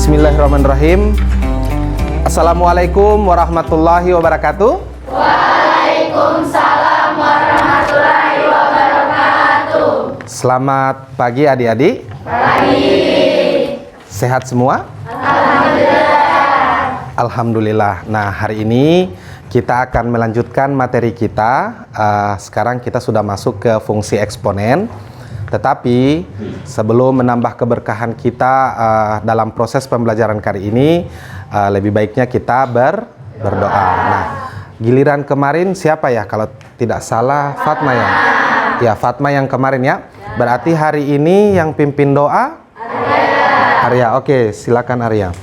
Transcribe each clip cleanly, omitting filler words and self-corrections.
Bismillahirrahmanirrahim. Assalamualaikum warahmatullahi wabarakatuh. Waalaikumsalam warahmatullahi wabarakatuh. Selamat pagi adik-adik. Pagi. Sehat semua? Alhamdulillah. Alhamdulillah. Nah, hari ini kita akan melanjutkan materi kita. Sekarang kita sudah masuk ke fungsi eksponen. Tetapi sebelum menambah keberkahan kita dalam proses pembelajaran kali ini, lebih baiknya kita berdoa. Nah, giliran kemarin siapa ya? Kalau tidak salah Fatma ya? Ya, Fatma yang kemarin ya. Berarti hari ini yang pimpin doa? Arya. Oke, silakan Arya.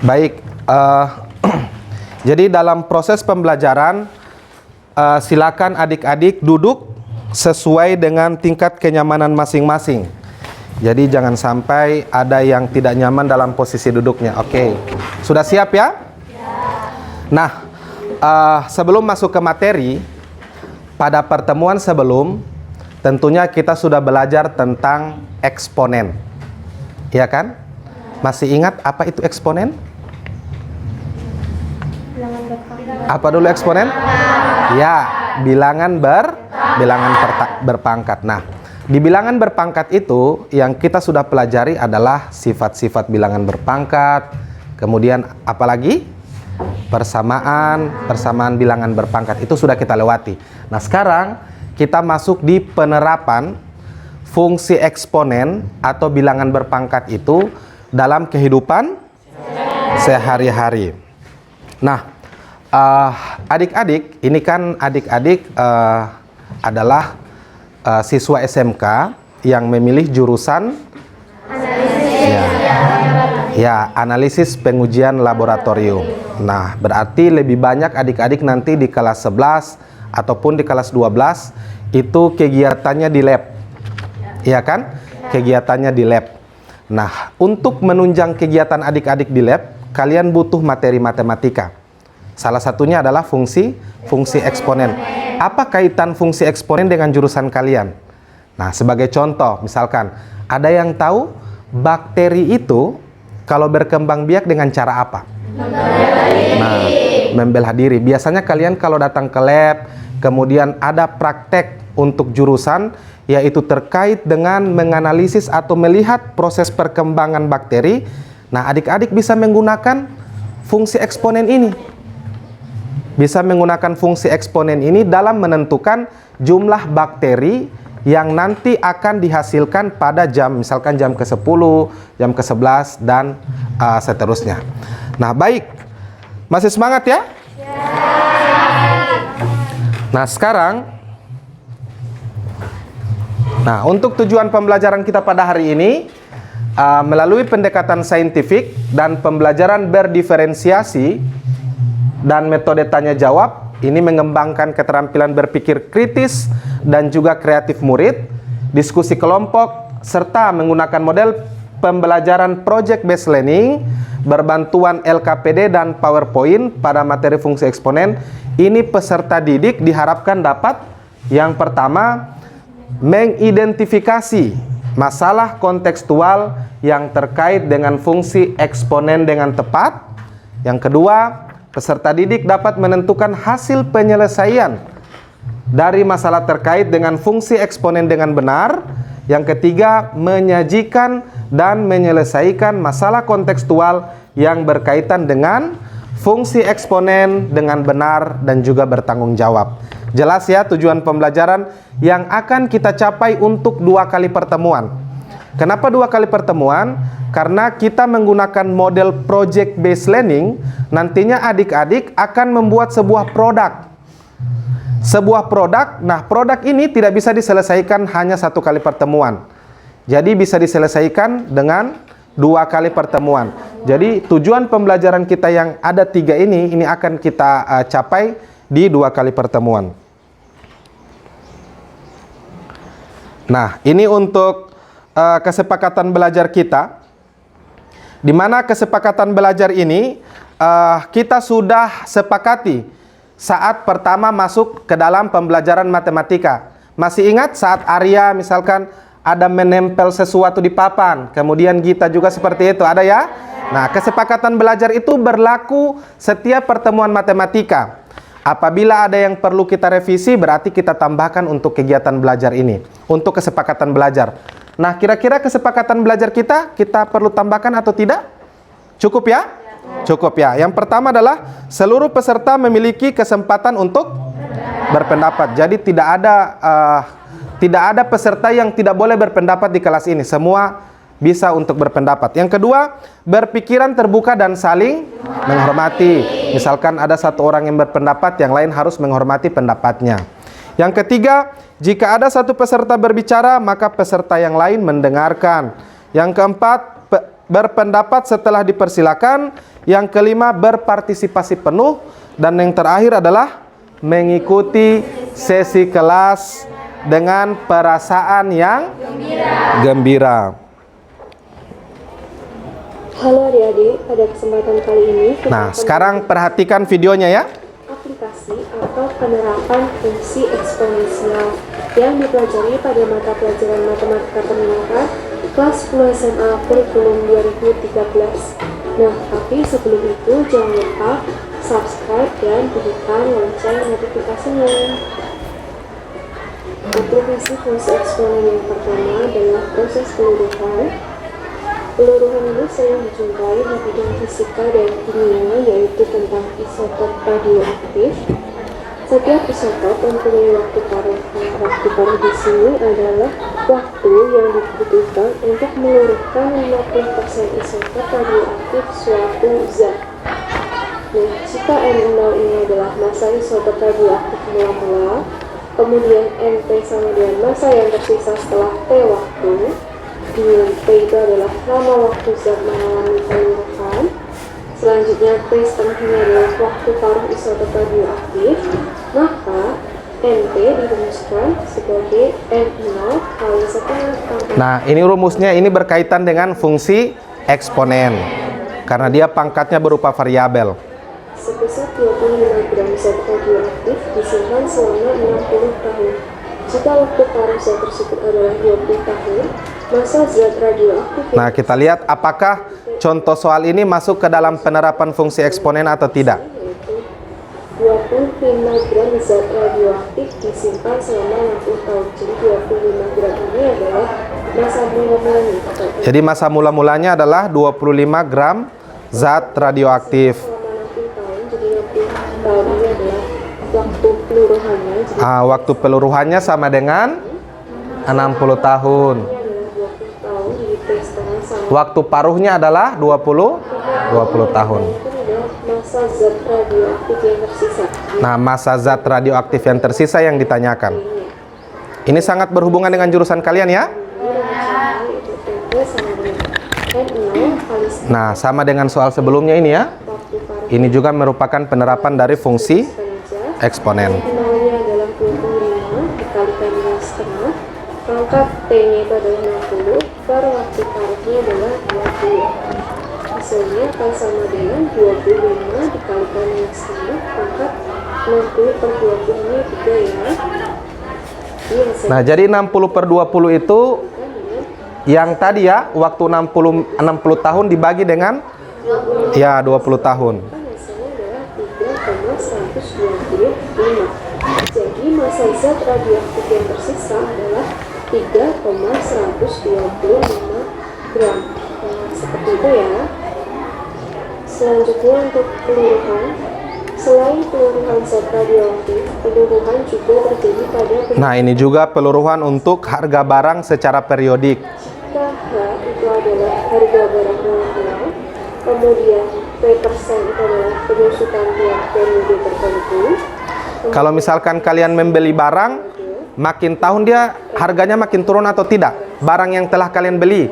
Baik, jadi dalam proses pembelajaran silakan adik-adik duduk sesuai dengan tingkat kenyamanan masing-masing. Jadi jangan sampai ada yang tidak nyaman dalam posisi duduknya. Oke, sudah siap ya? Nah, sebelum masuk ke materi, pada pertemuan sebelum tentunya kita sudah belajar tentang eksponen, ya kan? Masih ingat apa itu eksponen? Apa dulu eksponen? Ya, bilangan berpangkat. Nah, di bilangan berpangkat itu yang kita sudah pelajari adalah sifat-sifat bilangan berpangkat. Kemudian apalagi? Persamaan bilangan berpangkat itu sudah kita lewati. Nah, sekarang kita masuk di penerapan fungsi eksponen atau bilangan berpangkat itu dalam kehidupan sehari-hari. Nah, adik-adik, ini kan adik-adik adalah siswa SMK yang memilih jurusan analisis pengujian laboratorium. Nah, berarti lebih banyak adik-adik nanti di kelas 11 ataupun di kelas 12 itu kegiatannya di lab. Iya kan? Kegiatannya di lab. Nah, untuk menunjang kegiatan adik-adik di lab, kalian butuh materi matematika. Salah satunya adalah fungsi eksponen. Apa kaitan fungsi eksponen dengan jurusan kalian? Nah, sebagai contoh, misalkan ada yang tahu bakteri itu kalau berkembang biak dengan cara apa? Membelah diri. Biasanya kalian kalau datang ke lab, kemudian ada praktek untuk jurusan, yaitu terkait dengan menganalisis atau melihat proses perkembangan bakteri. Nah, adik-adik bisa menggunakan fungsi eksponen ini. Bisa menggunakan fungsi eksponen ini dalam menentukan jumlah bakteri yang nanti akan dihasilkan pada jam, misalkan jam ke-10, jam ke-11, dan seterusnya. Nah, baik. Masih semangat ya? Nah, sekarang, untuk tujuan pembelajaran kita pada hari ini, melalui pendekatan saintifik dan pembelajaran berdiferensiasi dan metode tanya jawab, ini mengembangkan keterampilan berpikir kritis dan juga kreatif murid, diskusi kelompok, serta menggunakan model pembelajaran project based learning berbantuan LKPD dan PowerPoint pada materi fungsi eksponen. Ini peserta didik diharapkan dapat yang pertama mengidentifikasi masalah kontekstual yang terkait dengan fungsi eksponen dengan tepat. Yang kedua, peserta didik dapat menentukan hasil penyelesaian dari masalah terkait dengan fungsi eksponen dengan benar. Yang ketiga, menyajikan dan menyelesaikan masalah kontekstual yang berkaitan dengan fungsi eksponen dengan benar dan juga bertanggung jawab. Jelas ya tujuan pembelajaran yang akan kita capai untuk 2 kali pertemuan. Kenapa 2 kali pertemuan? Karena kita menggunakan model project based learning, nantinya adik-adik akan membuat sebuah produk. Nah, produk ini tidak bisa diselesaikan hanya 1 kali pertemuan. Jadi bisa diselesaikan dengan 2 kali pertemuan. Jadi tujuan pembelajaran kita yang ada 3 ini akan kita capai di 2 kali pertemuan. Nah, ini untuk kesepakatan belajar kita, di mana kesepakatan belajar ini kita sudah sepakati saat pertama masuk ke dalam pembelajaran matematika. Masih ingat saat Arya misalkan ada menempel sesuatu di papan, kemudian Gita juga seperti itu, ada ya? Nah, kesepakatan belajar itu berlaku setiap pertemuan matematika. Apabila ada yang perlu kita revisi, berarti kita tambahkan untuk kegiatan belajar ini, untuk kesepakatan belajar. Nah, kira-kira kesepakatan belajar kita perlu tambahkan atau tidak? Cukup ya? Cukup ya. Yang pertama adalah seluruh peserta memiliki kesempatan untuk berpendapat. Jadi tidak ada peserta yang tidak boleh berpendapat di kelas ini. Semua bisa untuk berpendapat. Yang kedua, berpikiran terbuka dan saling menghormati. Misalkan ada satu orang yang berpendapat, yang lain harus menghormati pendapatnya. Yang ketiga, jika ada satu peserta berbicara, maka peserta yang lain mendengarkan. Yang keempat, berpendapat setelah dipersilakan. Yang kelima, berpartisipasi penuh. Dan yang terakhir adalah mengikuti sesi kelas dengan perasaan yang gembira. Halo adik-adik, pada kesempatan kali ini Nah, sekarang perhatikan videonya ya. aplikasi atau penerapan fungsi eksponensial yang dipelajari pada mata pelajaran matematika permulaan kelas 10 SMA kurikulum 2013. Nah, tapi sebelum itu jangan lupa subscribe dan bunyikan lonceng notifikasinya. Aplikasi fungsi eksponen yang pertama adalah proses peluruhan. Peluruhan ini sering dijumpai di bidang fisika dan kimia, yaitu tentang isotop radioaktif. Setiap isotop mempunyai waktu paruh. Waktu paruh di sini adalah waktu yang dibutuhkan untuk meluruhkan 50% isotop radioaktif suatu zat. Nah, jika N0 ini adalah massa isotop radioaktif mula-mula, kemudian NP sama dengan massa yang tersisa setelah T waktu, dengan P itu adalah lama waktu zat mengalami peluruhan. Selanjutnya P setengahnya adalah waktu paruh isotop radioaktif, maka NP dirumuskan sebagai N0 kali setengah pangkat. Nah, ini rumusnya ini berkaitan dengan fungsi eksponen karena dia pangkatnya berupa variabel. Sebesar 25 gram zat radioaktif disimpan selama 60 tahun. Jika waktu paruh zat tersebut adalah 20 tahun, masa zat radioaktif. Nah, kita lihat apakah contoh soal ini masuk ke dalam penerapan fungsi eksponen atau tidak. Yaitu 25 gram zat radioaktif disimpan selama 60 tahun. Jadi 25 gram ini adalah masa mula-mulanya. Jadi masa mula-mulanya adalah 25 gram zat radioaktif. Selama 60 tahun, jadi 60 tahun ini adalah waktu peluruhannya. Jadi Waktu peluruhannya sama dengan 60 tahun. ini adalah 20 tahun, jadi T setengah sama. Waktu paruhnya adalah 20 tahun. Itu adalah masa zat radioaktif yang tersisa. Nah, masa zat radioaktif yang tersisa yang ditanyakan. Ini sangat berhubungan dengan jurusan kalian ya. Yaitu NP sama dengan N0 kali Nah, sama dengan soal sebelumnya ini ya. waktu paruh. Ini juga merupakan penerapan dari fungsi Saja. eksponen. Nolnya adalah 25 dikalikan dengan setengah, pangkat T-nya itu adalah 60, baru waktu paruhnya adalah 20. Hasilnya akan sama dengan 25 dikalikan dengan setengah, pangkat 60 per 20 ini 3 ya. Ini hasilnya Nah, jadi 60 per 20 itu dengan yang tadi ya, waktu 60 tahun dibagi dengan ya 20 tahun. hasilnya adalah 3,125. Jadi massa zat radioaktif yang tersisa adalah 3,125 gram. Nah, seperti itu ya. Selanjutnya untuk peluruhan. Selain peluruhan zat radioaktif, peluruhan juga terjadi pada Nah, ini juga peluruhan untuk harga barang secara periodik. jika H itu adalah harga barang mula-mula, kemudian P persen itu adalah penyusutan tiap periode tertentu. Kalau misalkan kalian membeli barang, makin tahun dia harganya makin turun atau tidak? Barang yang telah kalian beli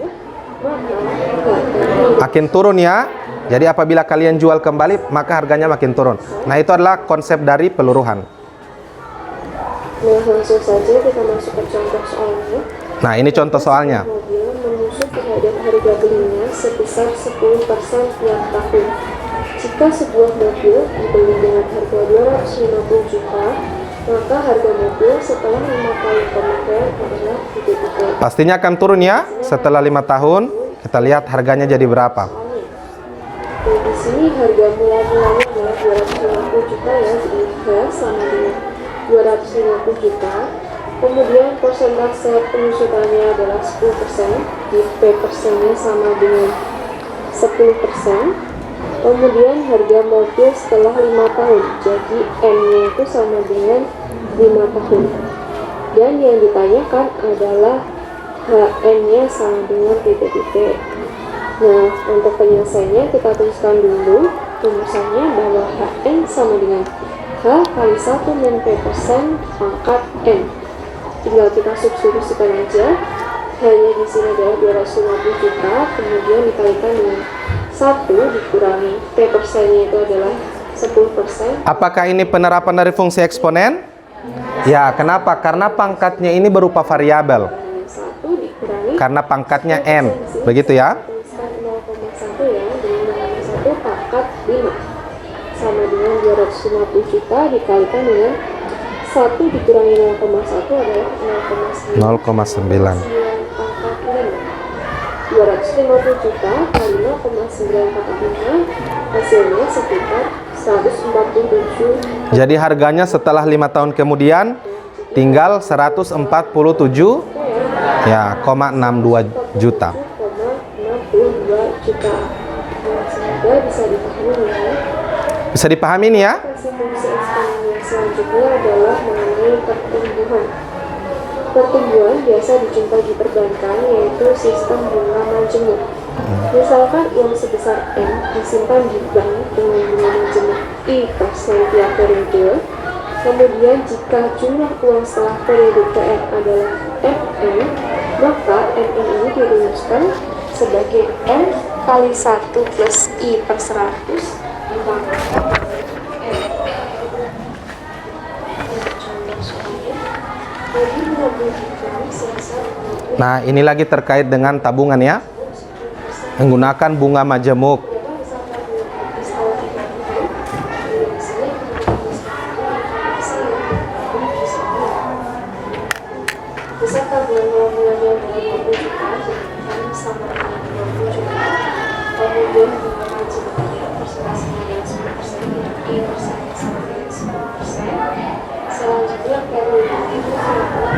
makin turun ya. Jadi apabila kalian jual kembali, maka harganya makin turun. Nah, itu adalah konsep dari peluruhan. Nah, langsung saja kita masuk ke contoh soalnya. Nah, ini contoh soalnya. Mobil terhadap harga belinya sebesar 10% tiap tahun. Jika sebuah mobil dibeli dengan harga 250 juta, maka harga mobil setelah 5 tahun pemakaian adalah 3 Pastinya akan turun ya setelah 5 tahun. Kita lihat harganya jadi berapa. Dan di sini harga mulanya adalah 250 juta ya, jadi H sama dengan 250 juta. Kemudian persentase penyusutannya adalah 10%, di P persennya sama dengan 10%. Kemudian harga mobil setelah 5 tahun, jadi M-nya itu sama dengan 5 tahun. Dan yang ditanyakan adalah HN-nya sama dengan titik-titik. Nah, untuk penyelesaiannya kita tuliskan dulu rumusannya bahwa HN sama dengan H kali 1 min P persen pangkat N. Tinggal kita substitusikan aja. H-nya di sini adalah 250 juta, kemudian dikalikan dengan 1 dikurangi P persennya itu adalah 10%. Apakah ini penerapan dari fungsi eksponen? Ya, kenapa? Karena pangkatnya ini berupa variabel. 1 dikurangi Karena pangkatnya N. Begitu ya? tuliskan 0,1 ya, dengan 1 pangkat 5 sama dengan 250 juta dikalikan dengan 1 dikurangi 0,1 adalah 0,9 0,9. pangkat 5. 250 juta kali 0,9 pangkat 5 hasilnya sekitar 147. Jadi harganya setelah 5 tahun kemudian tinggal 147 ya, 0,62 juta. 0,62 juta. Nah, semoga bisa dipahami ya. Bisa dipahami ini ya? Fungsi eksponen yang selanjutnya adalah mengenai pertumbuhan. Pertumbuhan biasa dijumpai di perbankan, yaitu sistem bunga majemuk. Misalkan uang sebesar M disimpan di bank dengan bunga majemuk I% tiap periode. Kemudian jika jumlah uang setelah periode TR adalah Fn, maka Mn ini dirumuskan sebagai M kali 1 plus I per 100 dipangkat M. Contoh soalnya, bagi 20 juta sebesar 20 Nah, ini lagi terkait dengan tabungan ya. Menggunakan bunga majemuk. Besar tabungan mulanya adalah 20 juta, jadi sama dengan 20 juta. Kemudian bunga majemuknya persentasenya dengan 10%, I persennya sama dengan 10%. Selanjutnya periode itu adalah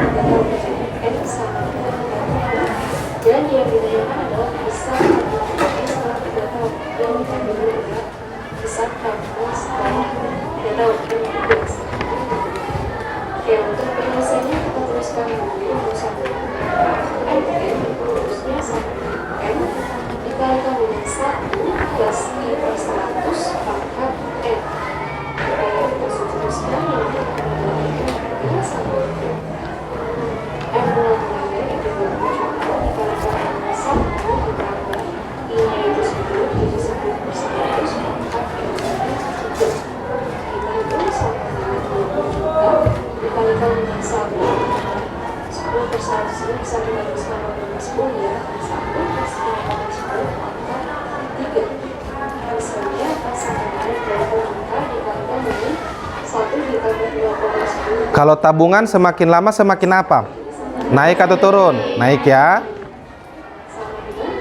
N sama dengan 3. Dan yang ditanyakan adalah besar tabungan setelah 3 tahun. Yang diambil adalah besar tabungan setelah 3 tahun. Oke, untuk penyelesaiannya kita tuliskan dulu rumusan N rumusnya sama dengan N dikalikan dengan 1 plus I per 100 pangkat N. Oke, kita substitusikan yang adalah sama dengan N mulanya itu 20 juta dikalikan dengan 1 ditambah I-nya itu 10 jadi 10 per 100 pangkat N. Kita itu sama dengan 20 juta dikalikan dengan 1 10 per 100 ini bisa kita tuliskan dengan 10 ya, 1 plus 10 pangkat 3. Hasilnya sama dengan 20 juta dikalikan dengan 1 ditambah 2,10. Kalau tabungan semakin lama semakin apa? Naik atau turun? Naik ya. Sama dengan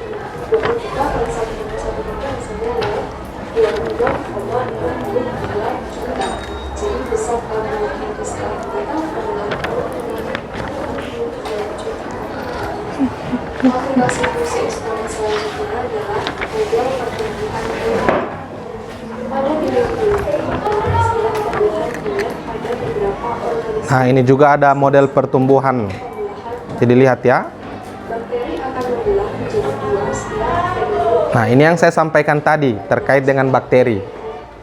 20 juta kali 1,1 hasilnya adalah 22,62 juta. Jadi besar tabungan yang sekarang kita adalah 22 juta. Aplikasi fungsi eksponen selanjutnya adalah model pertumbuhan bulan. Pada video ini, istilah pertumbuhan bulan ada beberapa organisasi. Nah, ini juga ada model pertumbuhan. Jadi lihat ya. Bakteri akan membelah menjadi 2 setiap periode. Nah, ini yang saya sampaikan tadi terkait dengan bakteri.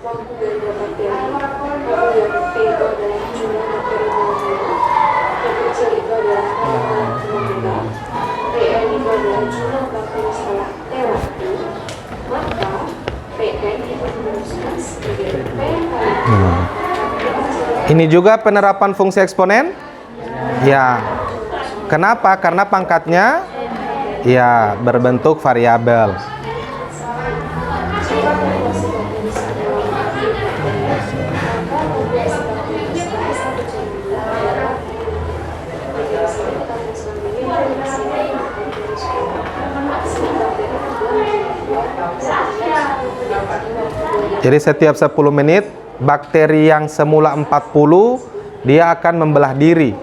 Waktu ganda bakteri, kemudian P itu adalah jumlah bakteri molekular, yang kecil itu adalah molekular, PN itu adalah jumlah bakteri setelah terapi, maka PN itu dirumuskan sebagai P kali Ini juga penerapan fungsi eksponen? Ya. Kenapa? Karena pangkatnya ya berbentuk variabel. Jadi setiap 10 menit bakteri yang semula 40 dia akan membelah diri.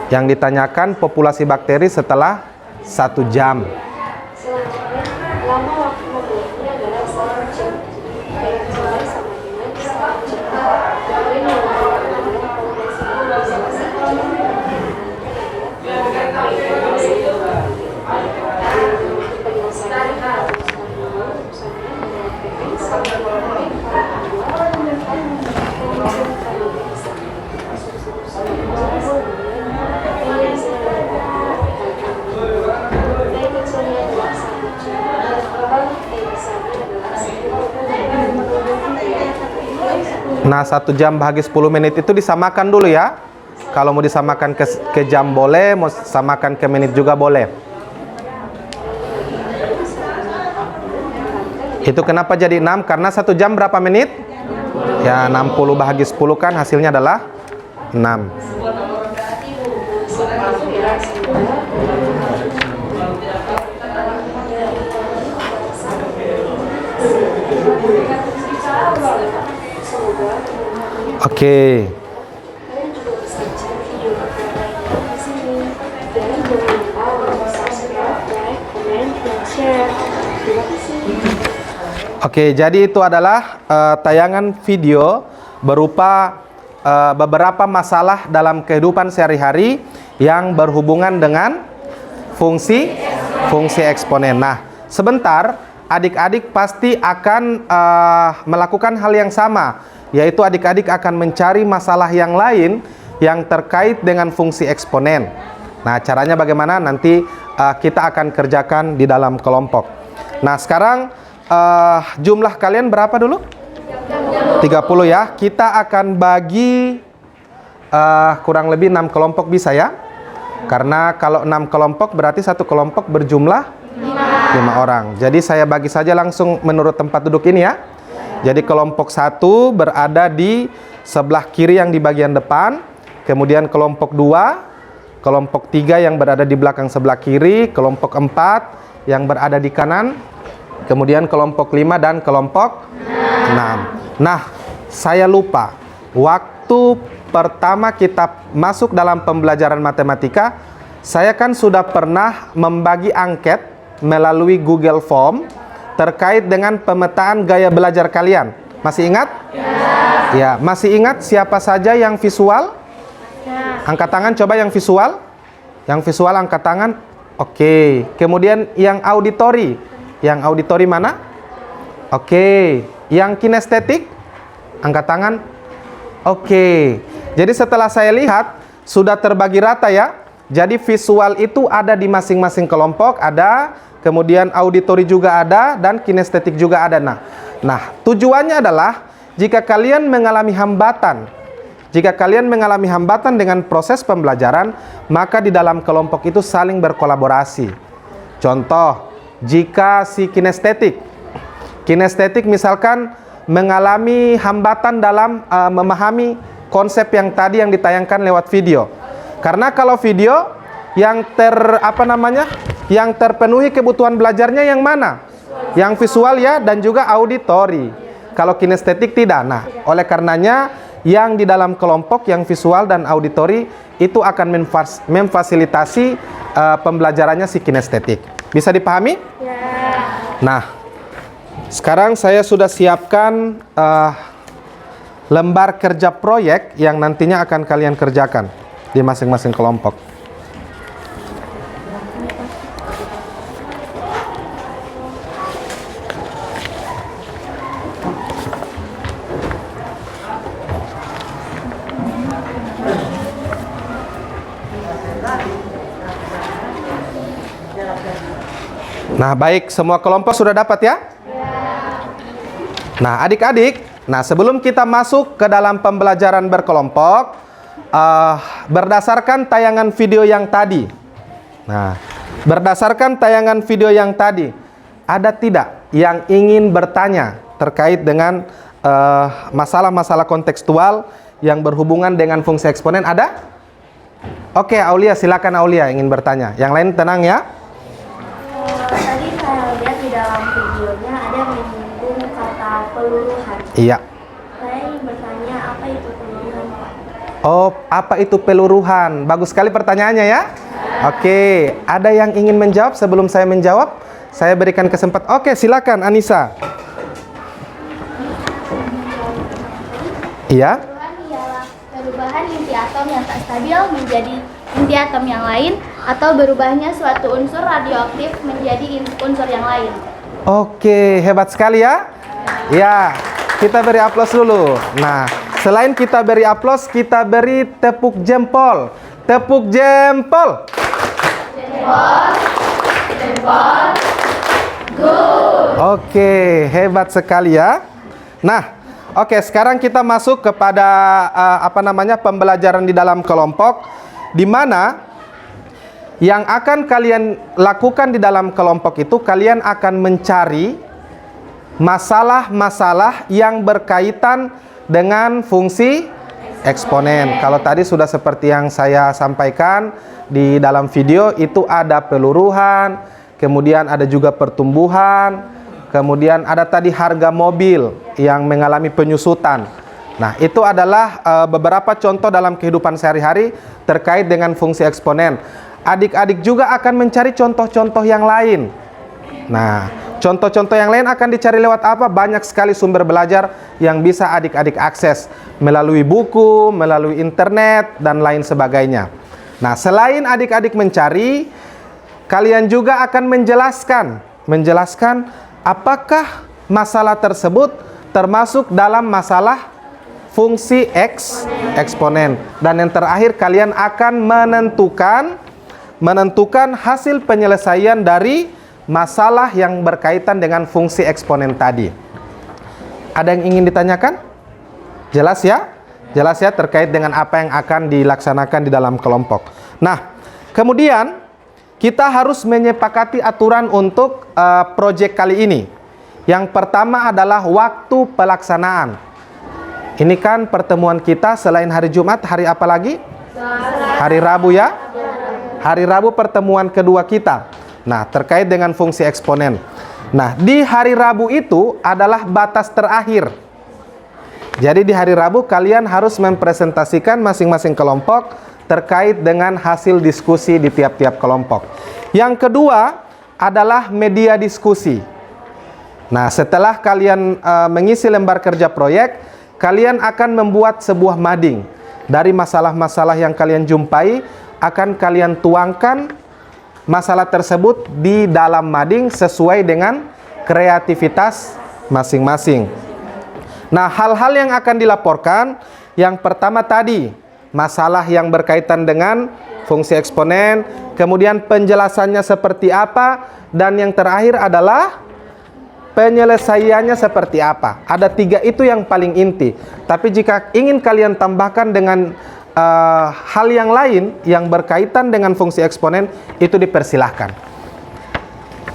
Yang ditanyakan populasi bakteri setelah 1 jam. Lama waktu membuatnya adalah 1 jam. Yang jelas sama dengan 1 jam. Kemudian yang kedua adalah populasinya bisa 1 jam. Nah, 1 jam bahagi 10 menit itu disamakan dulu ya. Kalau mau disamakan ke jam boleh, mau samakan ke menit juga boleh. Itu kenapa jadi 6? Karena 1 jam berapa menit? Ya, 60 bahagi 10 kan hasilnya adalah 6. Oke. Kalian juga bisa cek video tutorial di sini. Dan jangan lupa untuk subscribe, like, comment, dan share. Terima kasih. Oke, jadi itu adalah tayangan video berupa beberapa masalah dalam kehidupan sehari-hari yang berhubungan dengan fungsi eksponen. Nah, sebentar adik-adik pasti akan melakukan hal yang sama, yaitu adik-adik akan mencari masalah yang lain yang terkait dengan fungsi eksponen. Nah, caranya bagaimana? Nanti kita akan kerjakan di dalam kelompok. Nah, sekarang jumlah kalian berapa dulu? 30 ya. Kita akan bagi kurang lebih 6 kelompok bisa ya? Karena kalau 6 kelompok berarti satu kelompok berjumlah 5 orang. Jadi saya bagi saja langsung menurut tempat duduk ini ya. Jadi kelompok 1 berada di sebelah kiri yang di bagian depan. Kemudian kelompok 2, kelompok 3 yang berada di belakang sebelah kiri, kelompok 4 yang berada di kanan, kemudian kelompok 5 dan kelompok 6. Nah, saya lupa. Waktu pertama kita masuk dalam pembelajaran matematika, saya kan sudah pernah membagi angket melalui Google Form terkait dengan pemetaan gaya belajar kalian. Masih ingat? Ya, masih ingat siapa saja yang visual? Angkat tangan coba yang visual. Yang visual angkat tangan. Oke. Kemudian yang auditori. Yang auditori mana? Oke. Yang kinestetik? Angkat tangan. Oke. Jadi setelah saya lihat sudah terbagi rata ya. Jadi visual itu ada di masing-masing kelompok, ada. Kemudian auditori juga ada dan kinestetik juga ada. Nah, tujuannya adalah jika kalian mengalami hambatan, dengan proses pembelajaran, maka di dalam kelompok itu saling berkolaborasi. Contoh, jika si kinestetik misalkan mengalami hambatan dalam memahami konsep yang tadi yang ditayangkan lewat video. Karena kalau video yang yang terpenuhi kebutuhan belajarnya yang mana? Yang visual ya, dan juga auditori. Kalau kinestetik tidak. Nah, oleh karenanya yang di dalam kelompok yang visual dan auditori itu akan memfasilitasi pembelajarannya si kinestetik. Bisa dipahami? Ya. Nah, sekarang saya sudah siapkan lembar kerja proyek yang nantinya akan kalian kerjakan di masing-masing kelompok. Nah, baik, semua kelompok sudah dapat ya? Nah, adik-adik, sebelum kita masuk ke dalam pembelajaran berkelompok, berdasarkan tayangan video yang tadi. Nah, Berdasarkan tayangan video yang tadi, ada tidak yang ingin bertanya terkait dengan masalah-masalah kontekstual yang berhubungan dengan fungsi eksponen? Ada? Oke, Aulia, silakan Aulia ingin bertanya. Yang lain tenang ya. Tadi saya lihat di dalam videonya ada menyinggung kata peluruhan. Iya. Saya ingin bertanya, apa itu peluruhan, Pak? Oh, apa itu peluruhan? Bagus sekali pertanyaannya ya. Oke, ada yang ingin menjawab sebelum saya menjawab? Saya berikan kesempatan. Oke, silakan Anissa. Iya. Peluruhan ialah perubahan inti atom yang tak stabil menjadi inti atom yang lain atau berubahnya suatu unsur radioaktif menjadi unsur yang lain. Oke, hebat sekali ya. Ya, kita beri aplaus dulu. Nah, selain kita beri aplaus, kita beri tepuk jempol. Tepuk jempol. Jempol. Oke, hebat sekali ya. Nah, oke, sekarang kita masuk kepada pembelajaran di dalam kelompok, di mana yang akan kalian lakukan di dalam kelompok itu, kalian akan mencari masalah-masalah yang berkaitan dengan fungsi eksponen. Kalau tadi sudah seperti yang saya sampaikan di dalam video, itu ada peluruhan, kemudian ada juga pertumbuhan, kemudian ada tadi harga mobil yang mengalami penyusutan. Nah, itu adalah beberapa contoh dalam kehidupan sehari-hari terkait dengan fungsi eksponen. Adik-adik juga akan mencari contoh-contoh yang lain. Nah, contoh-contoh yang lain akan dicari lewat apa? Banyak sekali sumber belajar yang bisa adik-adik akses melalui buku, melalui internet, dan lain sebagainya. Nah, selain adik-adik mencari, kalian juga akan menjelaskan apakah masalah tersebut termasuk dalam masalah fungsi eksponen. Dan yang terakhir, kalian akan menentukan hasil penyelesaian dari masalah yang berkaitan dengan fungsi eksponen tadi. Ada yang ingin ditanyakan? Jelas ya? Jelas ya terkait dengan apa yang akan dilaksanakan di dalam kelompok. Nah, kemudian kita harus menyepakati aturan untuk proyek kali ini. Yang pertama adalah waktu pelaksanaan. Ini kan pertemuan kita selain hari Jumat, hari apa lagi? Hari Rabu ya? Hari Rabu pertemuan kedua kita. Nah, terkait dengan fungsi eksponen. Nah, di hari Rabu itu adalah batas terakhir. Jadi di hari Rabu kalian harus mempresentasikan masing-masing kelompok terkait dengan hasil diskusi di tiap-tiap kelompok. Yang kedua adalah media diskusi. Nah, setelah kalian mengisi lembar kerja proyek, kalian akan membuat sebuah mading. Dari masalah-masalah yang kalian jumpai, akan kalian tuangkan masalah tersebut di dalam mading sesuai dengan kreativitas masing-masing. Nah, hal-hal yang akan dilaporkan, yang pertama tadi, masalah yang berkaitan dengan fungsi eksponen, kemudian penjelasannya seperti apa, dan yang terakhir adalah penyelesaiannya seperti apa. Ada 3 itu yang paling inti. Tapi jika ingin kalian tambahkan dengan hal yang lain yang berkaitan dengan fungsi eksponen, itu dipersilahkan.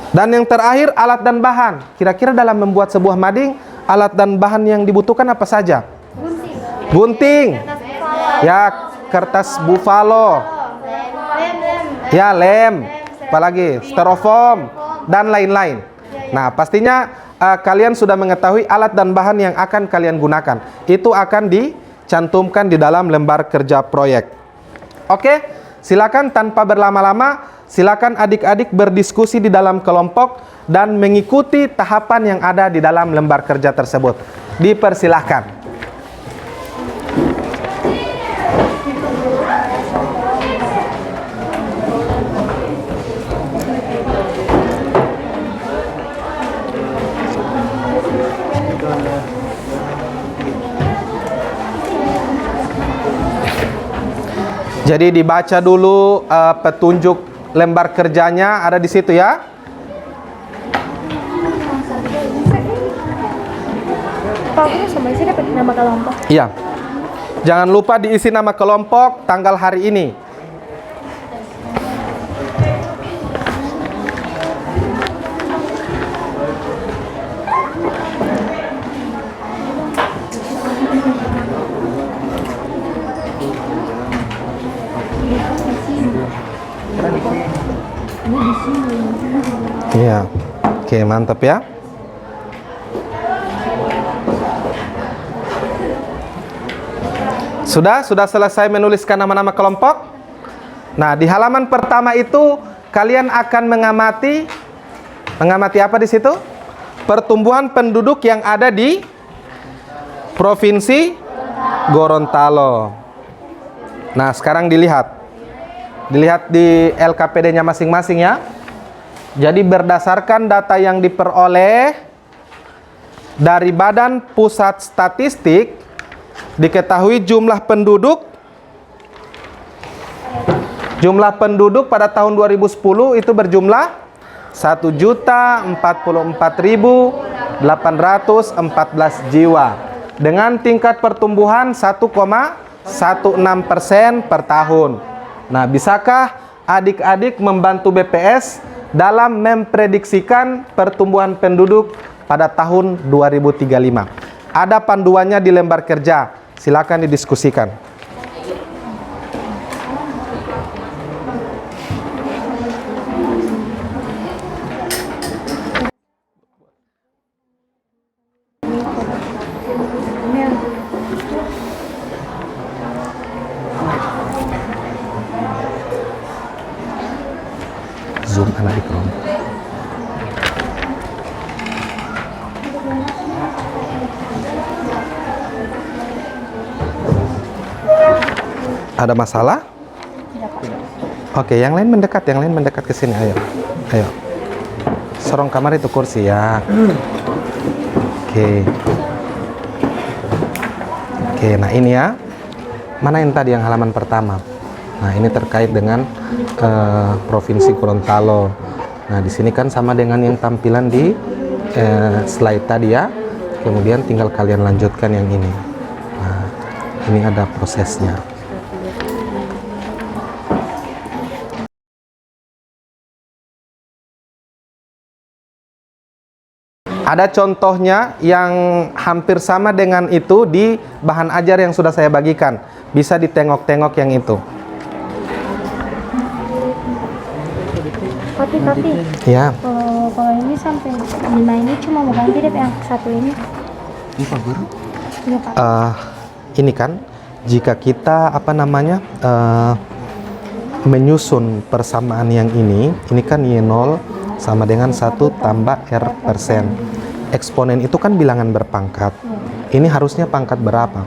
Dan yang terakhir, alat dan bahan. Kira-kira dalam membuat sebuah mading, alat dan bahan yang dibutuhkan apa saja? Gunting. Ya, kertas buffalo. Ya, lem. Apalagi styrofoam dan lain-lain. Nah, pastinya kalian sudah mengetahui alat dan bahan yang akan kalian gunakan. Itu akan dicantumkan di dalam lembar kerja proyek. Oke, silakan tanpa berlama-lama, silakan adik-adik berdiskusi di dalam kelompok dan mengikuti tahapan yang ada di dalam lembar kerja tersebut. Dipersilahkan. Jadi dibaca dulu petunjuk lembar kerjanya, ada di situ ya. Pak, sama isi dapat nama kelompok. Iya. Jangan lupa diisi nama kelompok, tanggal hari ini. Iya. Oke, mantap ya. Sudah selesai menuliskan nama-nama kelompok? Nah, di halaman pertama itu kalian akan mengamati apa di situ? Pertumbuhan penduduk yang ada di Provinsi Gorontalo. Nah, sekarang dilihat di LKPD-nya masing-masing ya. Jadi berdasarkan data yang diperoleh dari Badan Pusat Statistik, diketahui jumlah penduduk pada tahun 2010 itu berjumlah 1.044.814 jiwa dengan tingkat pertumbuhan 1,16% per tahun. Nah, bisakah adik-adik membantu BPS dalam memprediksikan pertumbuhan penduduk pada tahun 2035? Ada panduannya di lembar kerja. Silakan didiskusikan. Zoom anak di kelompok. Ada masalah? Oke, yang lain mendekat ke sini. Ayo. Sorong kamar itu kursi ya. Oke, nah ini ya. Mana yang tadi yang halaman pertama? Nah, ini terkait dengan Provinsi Gorontalo. Nah, di sini kan sama dengan yang tampilan di slide tadi ya. Kemudian tinggal kalian lanjutkan yang ini. Nah, ini ada prosesnya. Ada contohnya yang hampir sama dengan itu di bahan ajar yang sudah saya bagikan. Bisa ditengok-tengok yang itu. Tapi Ya. kalau ini sampai 5 ini cuma mau ganti deh yang satu ini. Ini Pak Guru? Iya, Pak. Ini kan jika kita menyusun persamaan yang ini kan Y0 sama dengan 1 tambah R persen. Eksponen itu kan bilangan berpangkat. Ini harusnya pangkat berapa?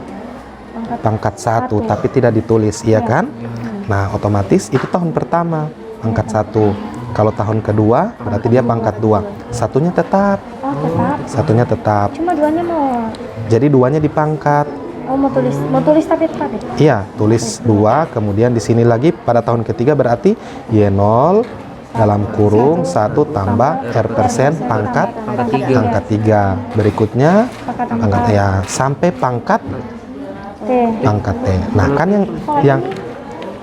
Pangkat 1, tapi tidak ditulis, iya kan? Nah, otomatis itu tahun pertama, pangkat 1. Kalau tahun kedua, berarti dia pangkat 2. Satunya tetap. Oh, tetap. Satunya tetap. Cuma duanya mau. Jadi duanya dipangkat. Oh, mau tulis tapi tetap ya? Iya, tulis 2, kemudian di sini lagi pada tahun ketiga berarti Y0 dalam kurung 1 tambah R persen pangkat 3. Berikutnya pangkat ya sampai pangkat T. Nah, kan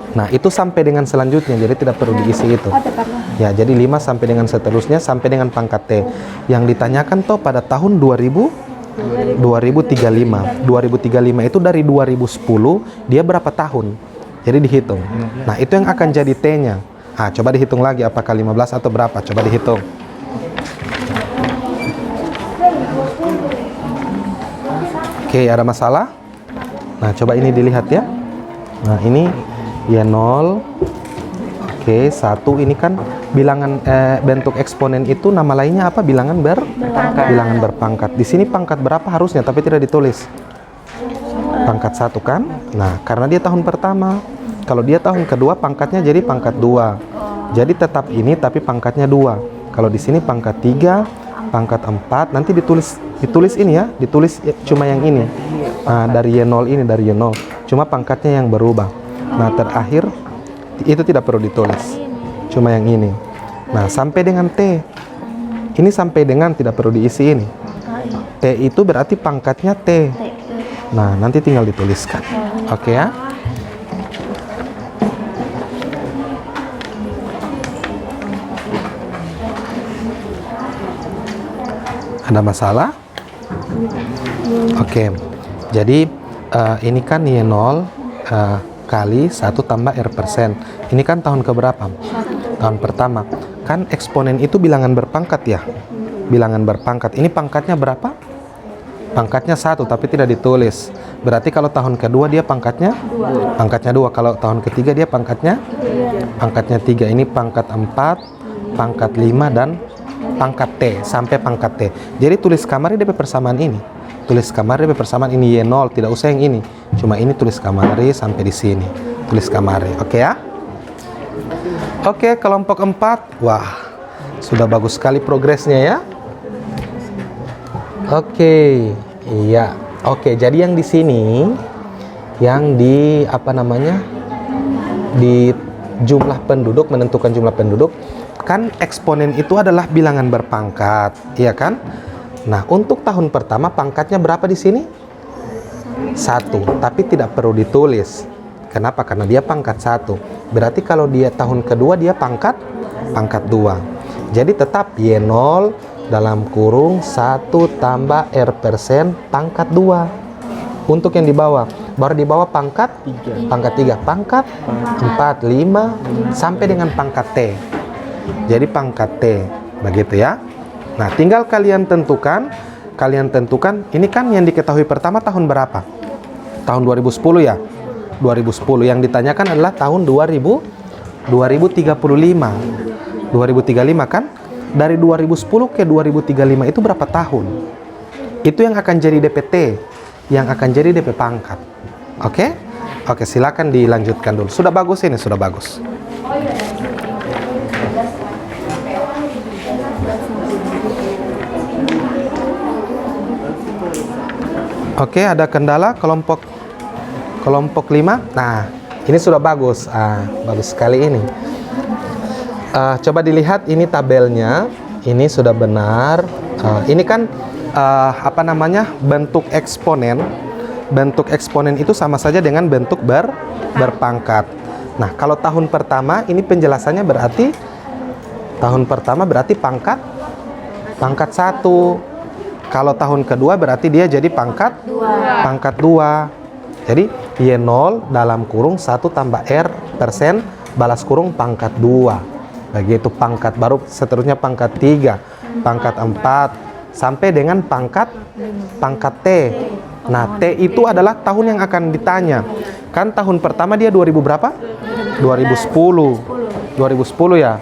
nah itu sampai dengan selanjutnya, jadi tidak perlu diisi itu. Ya, jadi 5 sampai dengan seterusnya sampai dengan pangkat T. Yang ditanyakan toh pada tahun 2035 itu dari 2010 dia berapa tahun? Jadi dihitung. Nah, itu yang akan jadi T-nya. Nah, coba dihitung lagi apakah 15 atau berapa? Coba dihitung. Oke, ada masalah? Nah, coba ini dilihat ya. Nah, ini Y0. Oke, 1 ini kan bilangan bentuk eksponen itu nama lainnya apa? Bilangan berpangkat. Di sini pangkat berapa harusnya tapi tidak ditulis. Pangkat 1 kan? Nah, karena dia tahun pertama. Kalau dia tahun kedua pangkatnya jadi pangkat 2. Jadi tetap ini tapi pangkatnya 2. Kalau di sini pangkat 3, pangkat 4, nanti ditulis ini ya, ditulis cuma yang ini. Nah, dari Y0 ini, dari Y0. Cuma pangkatnya yang berubah. Nah, terakhir itu tidak perlu ditulis. Cuma yang ini. Nah, sampai dengan T. Ini sampai dengan tidak perlu diisi ini. T itu berarti pangkatnya T. Nah, nanti tinggal dituliskan. Oke ya. Ada masalah? Oke. Jadi ini kan Y0 kali 1 tambah R persen. Ini kan tahun keberapa? Tahun pertama. Kan eksponen itu bilangan berpangkat ya. Bilangan berpangkat. Ini pangkatnya berapa? Pangkatnya 1 tapi tidak ditulis. Berarti kalau tahun kedua dia pangkatnya? Pangkatnya 2. Kalau tahun ketiga dia pangkatnya? Pangkatnya 3. Ini pangkat 4, pangkat 5 dan pangkat T sampai pangkat T. Jadi tulis kamari DP persamaan ini. Tulis kamari DP persamaan ini Y0, tidak usah yang ini. Cuma ini tulis kamari sampai di sini. Tulis kamari. Oke ya? Oke, kelompok 4. Wah, sudah bagus sekali progresnya ya. Oke, iya. Oke, jadi yang di sini, yang di apa namanya, di jumlah penduduk, menentukan jumlah penduduk, kan eksponen itu adalah bilangan berpangkat, iya kan? Nah, untuk tahun pertama pangkatnya berapa di sini? 1, tapi tidak perlu ditulis. Kenapa? Karena dia pangkat 1. Berarti kalau dia tahun kedua dia pangkat 2. Jadi tetap Y0 dalam kurung 1 tambah R% pangkat 2. Untuk yang di bawah, baru di bawah pangkat 3, pangkat 4, 5 sampai dengan pangkat T. Jadi pangkat T, begitu ya. Nah, tinggal kalian tentukan, ini kan yang diketahui pertama tahun berapa? Tahun 2010 ya. 2010 yang ditanyakan adalah tahun 2035. 2035 kan? Dari 2010 ke 2035 itu berapa tahun? Itu yang akan jadi DPT, yang akan jadi DP pangkat. Oke? Oke, silakan dilanjutkan dulu. Sudah bagus ini, sudah bagus. Oke, ada kendala kelompok 5. Nah, ini sudah bagus. Bagus sekali ini. Coba dilihat ini tabelnya. Ini sudah benar. Ini kan apa namanya? Bentuk eksponen. Bentuk eksponen itu sama saja dengan bentuk berpangkat. Nah, kalau tahun pertama ini penjelasannya berarti tahun pertama berarti pangkat 1. Kalau tahun kedua berarti dia jadi pangkat 2. Jadi Y0 dalam kurung 1 tambah R% balas kurung pangkat 2. Begitu pangkat baru seterusnya pangkat 3, pangkat 4 sampai dengan pangkat T. Nah, T itu adalah tahun yang akan ditanya. Kan tahun pertama dia 2000 berapa? 2010. 2010 ya?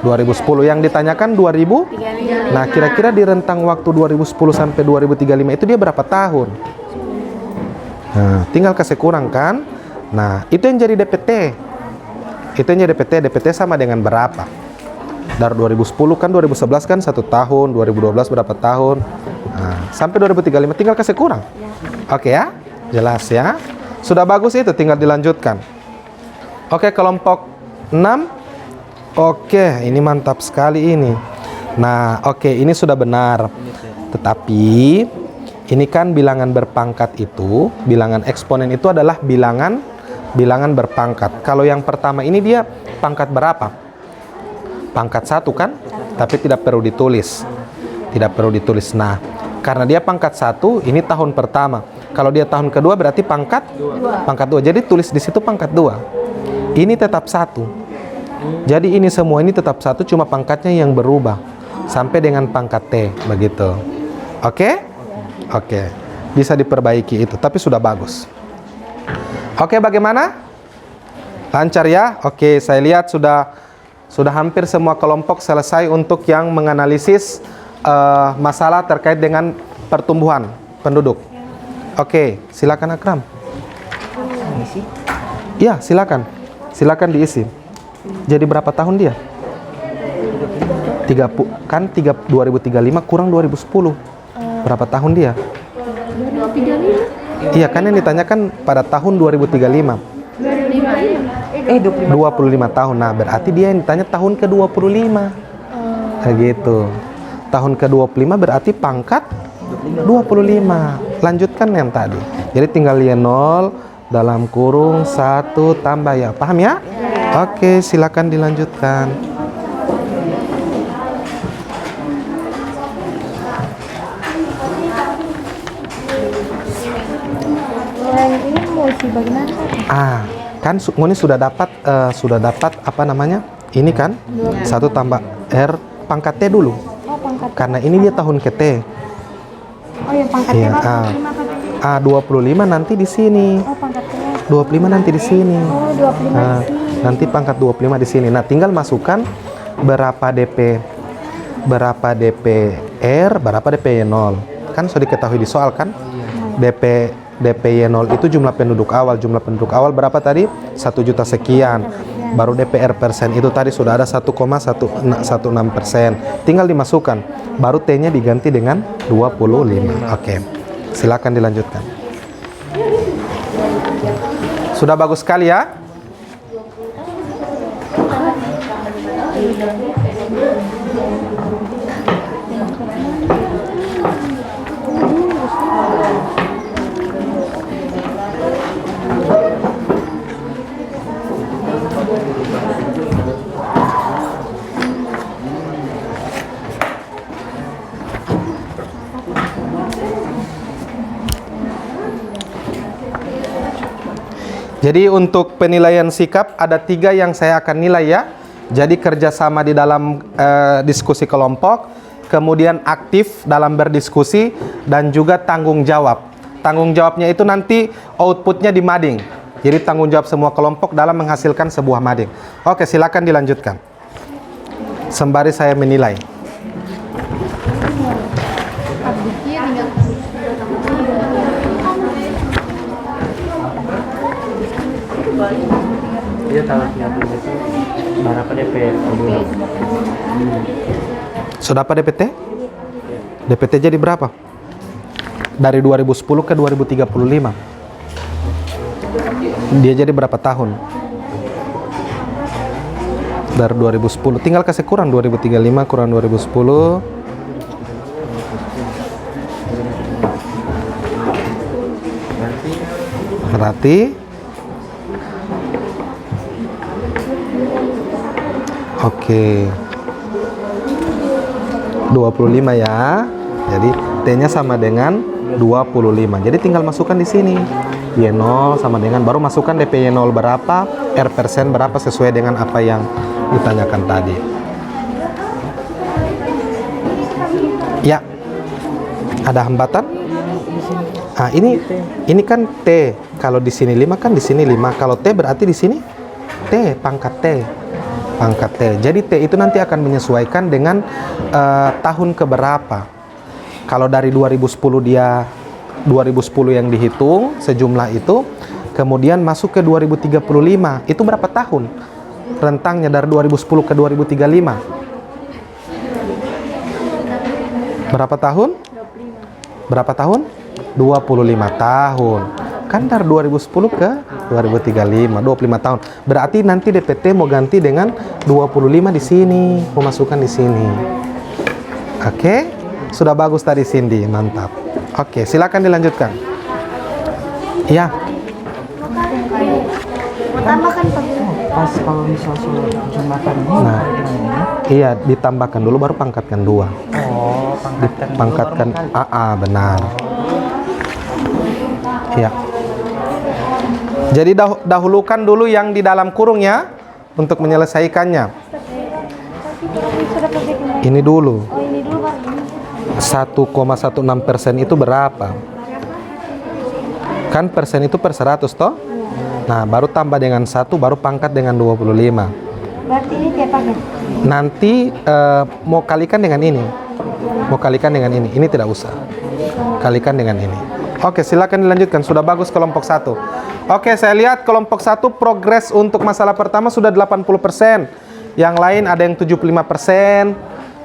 2010 yang ditanyakan 2000. Nah, kira-kira di rentang waktu 2010 sampai 2035 itu dia berapa tahun? Nah, tinggal kasih kurang kan? Nah, itu yang jadi DPT. Itu yang jadi DPT sama dengan berapa? Dari 2010 kan 2011 kan 1 tahun, 2012 berapa tahun? Nah, sampai 2035 tinggal kasih kurang. Oke ya? Jelas ya? Sudah bagus itu, tinggal dilanjutkan. Oke, kelompok 6. Oke, ini mantap sekali ini. Nah, oke, ini sudah benar. Tetapi ini kan bilangan berpangkat itu, bilangan eksponen itu adalah bilangan berpangkat. Kalau yang pertama ini dia pangkat berapa? Pangkat 1 kan? Tapi tidak perlu ditulis. Tidak perlu ditulis. Nah, karena dia pangkat 1, ini tahun pertama. Kalau dia tahun kedua berarti pangkat 2. Jadi tulis di situ pangkat 2. Ini tetap 1. Jadi ini semua ini tetap 1, cuma pangkatnya yang berubah sampai dengan pangkat T, begitu. Oke? Oke. Bisa diperbaiki itu, tapi sudah bagus. Oke, bagaimana? Lancar ya? Oke, saya lihat sudah hampir semua kelompok selesai untuk yang menganalisis masalah terkait dengan pertumbuhan penduduk. Oke, silakan Akram. Iya, silakan. Silakan diisi. Jadi berapa tahun dia? 2035 kurang 2010. Berapa tahun dia? 2035. Iya, kan yang ditanyakan pada tahun 2035. 25 tahun. Nah, berarti dia yang ditanya tahun ke-25. Begitu. Tahun ke-25 berarti pangkat 25. Lanjutkan yang tadi. Jadi tinggal Y0 dalam kurung 1 tambah ya. Paham ya? Oke, silakan dilanjutkan. Ini mau bagaimana? Kan Ngoni sudah dapat apa namanya? Ini kan 1 tambah R pangkat T dulu. Oh, pangkat. Karena ini dia tahun ke T. Oh, yang pangkatnya Iya, 25 apa? 25 nanti di sini. Oh, pangkatnya. 25 nanti di sini. Oh, 25 Nah, di sini. nanti pangkat 25 di sini. Nah, tinggal masukkan berapa DPR, berapa DPY0. Kan sudah diketahui di soal kan? DPY0 itu jumlah penduduk awal. Jumlah penduduk awal berapa tadi? 1 juta sekian. Baru DPR persen itu tadi sudah ada 1,16%. Tinggal dimasukkan. Baru T-nya diganti dengan 25. Oke. Silakan dilanjutkan. Sudah bagus sekali ya? Jadi untuk penilaian sikap ada 3 yang saya akan nilai ya. Jadi kerjasama di dalam diskusi kelompok, kemudian aktif dalam berdiskusi, dan juga tanggung jawab. Tanggung jawabnya itu nanti outputnya di mading. Jadi tanggung jawab semua kelompok dalam menghasilkan sebuah mading. Oke, silakan dilanjutkan. Sembari saya menilai. Dia tanggal 30 itu berapa DP? Sudah apa DPT? DPT jadi berapa? Dari 2010 ke 2035. Dia jadi berapa tahun? Dari 2010. Tinggal kasih kurang 2035 kurang 2010. Berarti oke. 25 ya. Jadi T-nya sama dengan 25. Jadi tinggal masukkan di sini. Y0 sama dengan, baru masukkan DPY0 berapa, R persen berapa sesuai dengan apa yang ditanyakan tadi. Ya. Ada hambatan? Ah, ini kan T. Kalau di sini 5 kan di sini 5. Kalau T berarti di sini T, pangkat T. Pangkat T. Jadi T itu nanti akan menyesuaikan dengan tahun keberapa. Kalau dari 2010 dia 2010 yang dihitung sejumlah itu, kemudian masuk ke 2035. Itu berapa tahun? Rentangnya dari 2010 ke 2035. Berapa tahun? Berapa tahun? 25 tahun. Kan dari 2010 ke 2035, 25 tahun. Berarti nanti DPT mau ganti dengan 25 di sini, mau masukkan di sini. Oke, sudah bagus tadi Cindy, mantap. Oke, silakan dilanjutkan. Iya. Tambahkan Pak. Pas kalau misal jumatan ini, Nah, iya ditambahkan dulu baru pangkatkan 2. oh pangkatkan dulu Pangkatkan baru kali. AA, benar. Iya. Jadi dahulukan dulu yang di dalam kurung ya untuk menyelesaikannya. Ini dulu. Oh, ini dulu Pak. 1,16% itu berapa? Kan persen itu per 100 toh? Nah, baru tambah dengan 1, baru pangkat dengan 25. Berarti ini tiap paket. Nanti mau kalikan dengan ini. Mau kalikan dengan ini. Ini tidak usah. Kalikan dengan ini. Oke, silakan dilanjutkan. Sudah bagus kelompok 1. Oke, saya lihat kelompok 1 progres untuk masalah pertama sudah 80%. Yang lain ada yang 75%,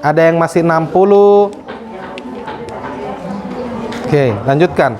ada yang masih 60%. Oke, lanjutkan.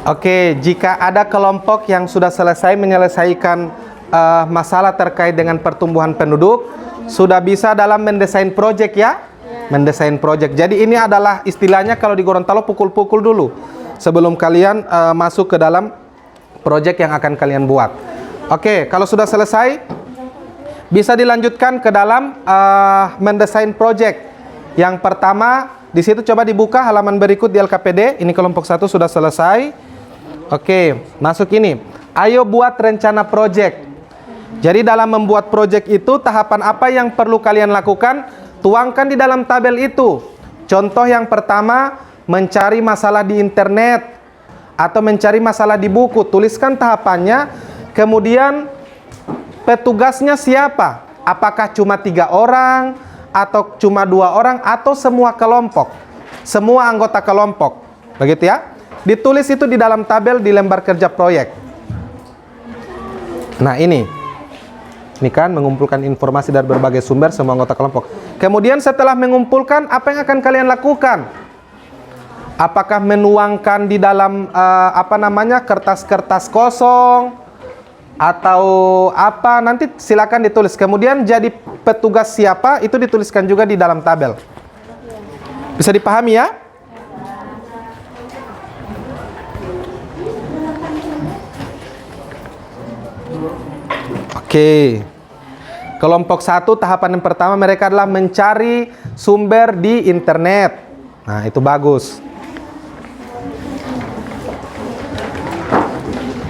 Oke, jika ada kelompok yang sudah selesai menyelesaikan masalah terkait dengan pertumbuhan penduduk, sudah bisa dalam mendesain proyek ya? Mendesain proyek. Jadi ini adalah istilahnya kalau di Gorontalo pukul-pukul dulu sebelum kalian masuk ke dalam proyek yang akan kalian buat. Oke, kalau sudah selesai bisa dilanjutkan ke dalam mendesain proyek. Yang pertama, di situ coba dibuka halaman berikut di LKPD. Ini kelompok 1 sudah selesai. Oke, masuk ini. Ayo buat rencana proyek. Jadi dalam membuat proyek itu tahapan apa yang perlu kalian lakukan? Tuangkan di dalam tabel itu. Contoh yang pertama, mencari masalah di internet atau mencari masalah di buku. Tuliskan tahapannya. Kemudian petugasnya siapa? Apakah cuma 3 orang atau cuma 2 orang atau semua kelompok? Semua anggota kelompok. Begitu ya? Ditulis itu di dalam tabel di lembar kerja proyek. Nah ini kan mengumpulkan informasi dari berbagai sumber semua anggota kelompok. Kemudian setelah mengumpulkan, apa yang akan kalian lakukan? Apakah menuangkan di dalam kertas-kertas kosong atau apa? Nanti silakan ditulis. Kemudian jadi petugas siapa itu dituliskan juga di dalam tabel. Bisa dipahami ya? Oke. Kelompok 1 tahapan yang pertama mereka adalah mencari sumber di internet. Nah, itu bagus.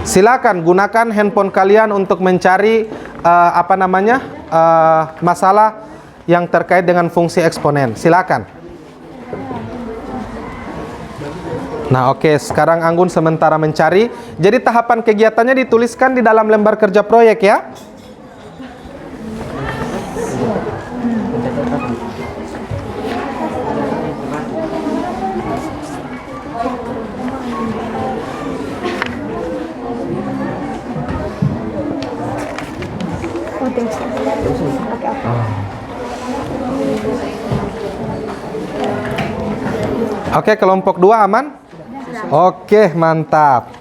Silakan gunakan handphone kalian untuk mencari masalah yang terkait dengan fungsi eksponen. Silakan. Nah, oke, sekarang Anggun sementara mencari. Jadi tahapan kegiatannya dituliskan di dalam lembar kerja proyek ya. Oke, kelompok 2 aman? Oke, mantap.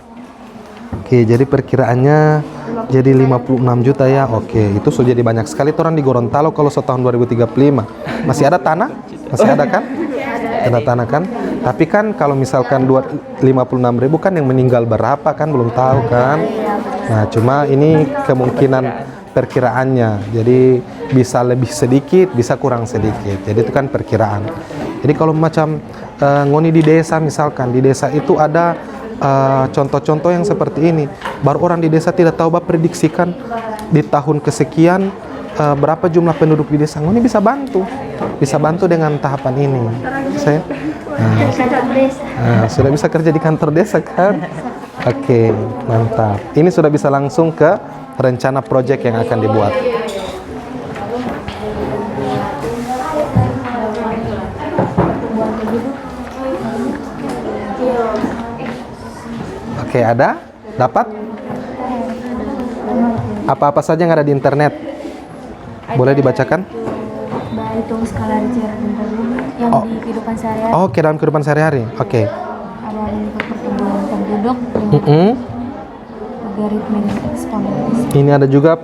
Oke, jadi perkiraannya jadi 56 juta ya. Oke, itu sudah jadi banyak sekali orang di Gorontalo kalau setahun 2035. Masih ada tanah? Masih ada kan? Ada tanah kan? Tapi kan kalau misalkan 56.000 kan yang meninggal berapa kan belum tahu kan? Nah, cuma ini kemungkinan perkiraannya. Jadi bisa lebih sedikit, bisa kurang sedikit. Jadi itu kan perkiraan. Jadi kalau macam ngoni di desa misalkan, di desa itu ada contoh-contoh yang seperti ini. Baru orang di desa tidak tahu prediksikan di tahun kesekian berapa jumlah penduduk di desa. Ngoni bisa bantu dengan tahapan ini. Saya sudah bisa kerja di kantor desa kan? Oke, mantap. Ini sudah bisa langsung ke rencana proyek yang akan dibuat. Oke, ada? Dapat? Apa-apa saja yang ada di internet? Boleh dibacakan? Hitung skala Richter yang di kehidupan sehari-hari. Oke, dalam kehidupan sehari-hari. Oke. Ada untuk pertumbuhan penduduk. Logaritma eksponen. Ini ada juga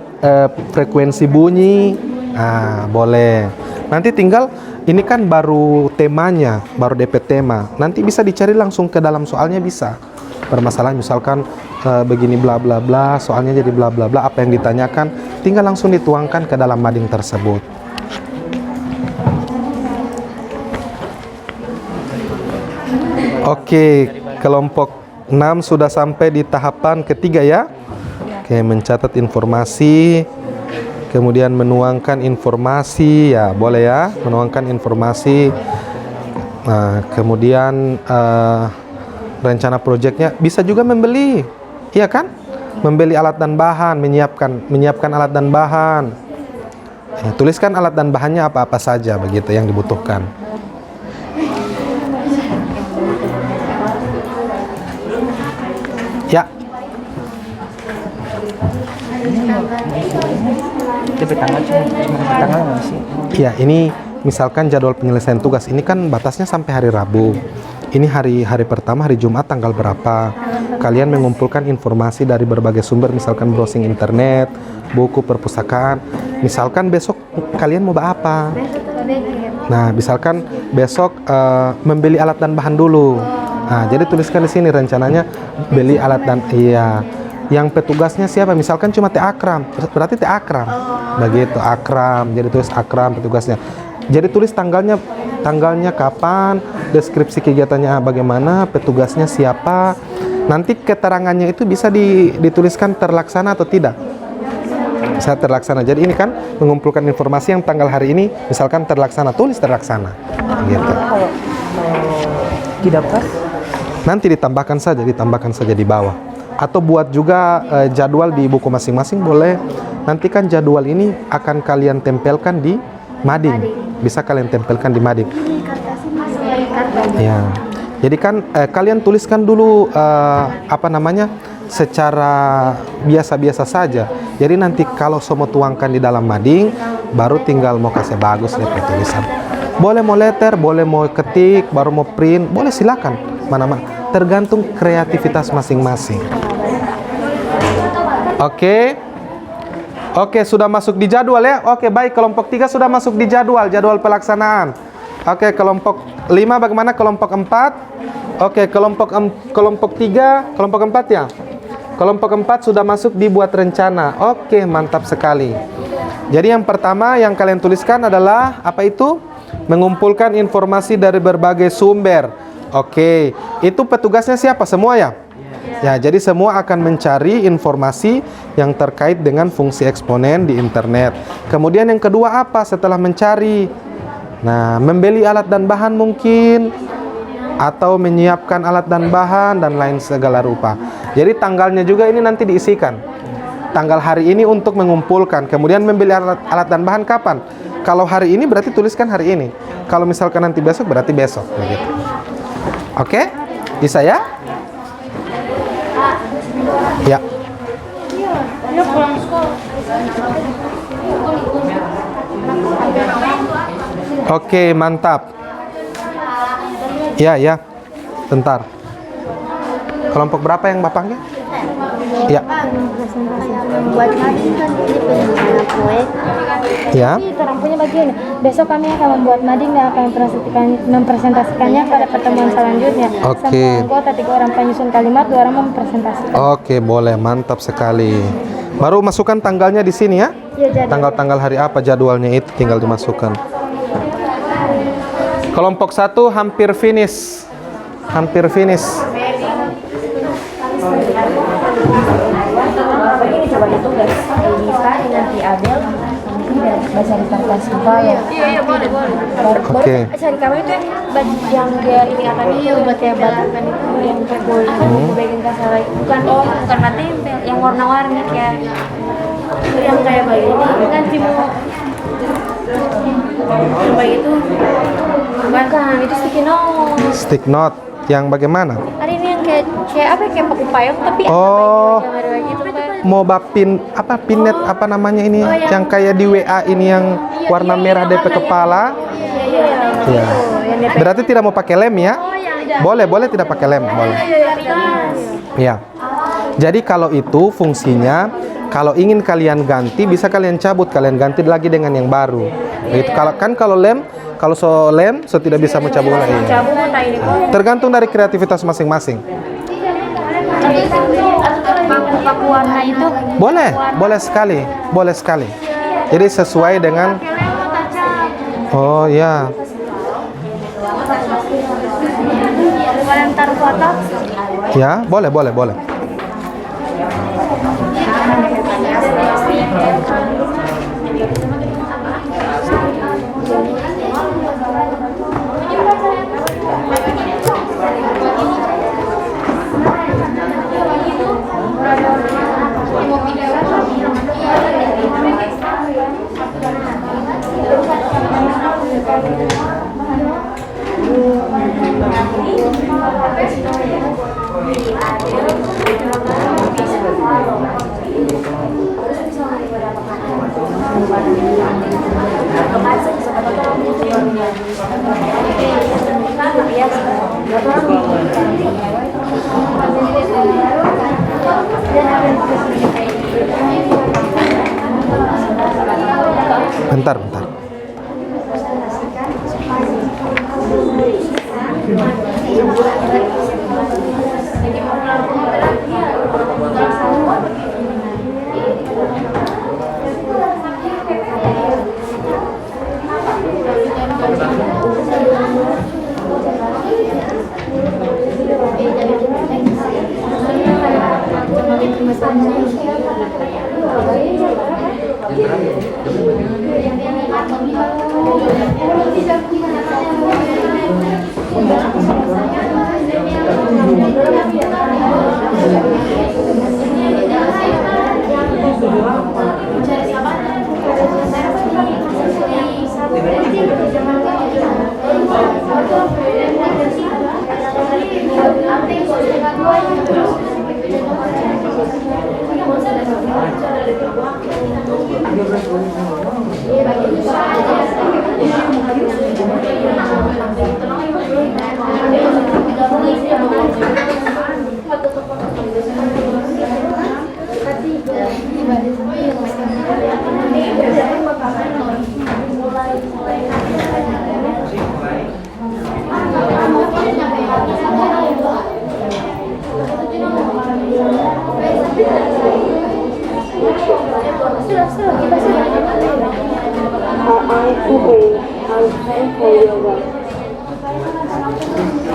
frekuensi bunyi. Ah, boleh. Nanti tinggal ini kan baru temanya, baru DP tema. Nanti bisa dicari langsung ke dalam soalnya bisa. Permasalahan misalkan begini bla bla bla, soalnya jadi bla bla bla, apa yang ditanyakan tinggal langsung dituangkan ke dalam mading tersebut. Oke, kelompok 6 sudah sampai di tahapan ketiga ya. Oke, mencatat informasi, kemudian menuangkan informasi ya, boleh ya, menuangkan informasi. Nah, kemudian rencana proyeknya bisa juga membeli, iya kan? Membeli alat dan bahan, menyiapkan alat dan bahan. Tuliskan alat dan bahannya apa-apa saja begitu yang dibutuhkan. Ya. Iya, ini misalkan jadwal penyelesaian tugas ini kan batasnya sampai hari Rabu. Ini hari pertama hari Jumat tanggal berapa? kalian mengumpulkan informasi dari berbagai sumber, misalkan browsing internet, buku perpustakaan. Misalkan besok kalian mau apa? Nah, misalkan besok membeli alat dan bahan dulu. Nah, jadi tuliskan di sini rencananya beli alat dan yang petugasnya siapa? Misalkan cuma Teh Akram, berarti Teh Akram. Begitu, Akram. Jadi tulis Akram petugasnya. Jadi tulis tanggalnya kapan, deskripsi kegiatannya bagaimana, petugasnya siapa. Nanti keterangannya itu bisa dituliskan terlaksana atau tidak. Bisa terlaksana. Jadi ini kan mengumpulkan informasi yang tanggal hari ini, misalkan terlaksana, tulis terlaksana. Gitu. Tidak pas? Nanti ditambahkan saja di bawah. Atau buat juga jadwal di buku masing-masing boleh. Nanti kan jadwal ini akan kalian tempelkan di mading. Bisa kalian tempelkan di mading. Ya. Jadi kan kalian tuliskan dulu secara biasa-biasa saja. Jadi nanti kalau semua tuangkan di dalam mading, baru tinggal mau kasih bagus lihat tulisan. Boleh mau letter, boleh mau ketik, baru mau print, boleh silakan. Mana-mana. Tergantung kreativitas masing-masing. Oke, sudah masuk di jadwal ya. Oke, baik, kelompok 3 sudah masuk di jadwal pelaksanaan. Oke, kelompok 5 bagaimana? Kelompok 4. Oke, kelompok 3, kelompok 4 ya. Kelompok 4 sudah masuk dibuat rencana. Oke, mantap sekali. Jadi yang pertama yang kalian tuliskan adalah apa itu? Mengumpulkan informasi dari berbagai sumber. Oke, itu petugasnya siapa? Semua ya? Ya, jadi semua akan mencari informasi yang terkait dengan fungsi eksponen di internet. Kemudian yang kedua apa setelah mencari? Nah, membeli alat dan bahan mungkin, atau menyiapkan alat dan bahan dan lain segala rupa. Jadi tanggalnya juga ini nanti diisikan. Tanggal hari ini untuk mengumpulkan. Kemudian membeli alat dan bahan kapan? Kalau hari ini berarti tuliskan hari ini. Kalau misalkan nanti besok berarti besok. Begitu. Oke? Bisa ya? Ya. Oke, mantap. Ya. Bentar. Kelompok berapa yang Bapaknya? Ya. Buat mading kan ini penyusunan proyek. Ya. Jadi orang punya begini. Besok kami akan membuat mading dan akan mempresentasikannya pada pertemuan selanjutnya. Oke. Semua anggota 3 orang penyusun kalimat, 2 orang mempresentasikan. Oke, boleh. Mantap sekali. Baru masukkan tanggalnya di sini ya. Ya, jadi. Tanggal-tanggal hari apa jadwalnya itu tinggal dimasukkan. Kelompok 1 hampir finish. Ini coba ditugas Elisa dengan Ti Abel nanti dari bahasa literasi ya. Iya, boleh. Oke. Cari kamu itu yang dia ini akan buat ya batakan itu yang kebol bagian kasar bukan mati yang warna-warni kayak yang kayak begini kan timu coba itu bukan itu Stick note yang bagaimana? hari ini yang kayak apa kayak paku payung tapi Oh. yang ada gitu kan Mau pinet apa namanya ini yang kayak di WA ini yang warna merah DP kepala. Iya. Berarti tidak mau pakai lem ya? Boleh tidak pakai lem, boleh. Ya. Jadi kalau itu fungsinya, kalau ingin kalian ganti bisa kalian cabut, kalian ganti lagi dengan yang baru. Begitu. Kalau lem tidak bisa mencabut lagi. Tergantung dari kreativitas masing-masing. paku warna itu Boleh sekali. Jadi sesuai dengan oh ya. kalian taruh foto Ya, boleh. Bentar, bentar.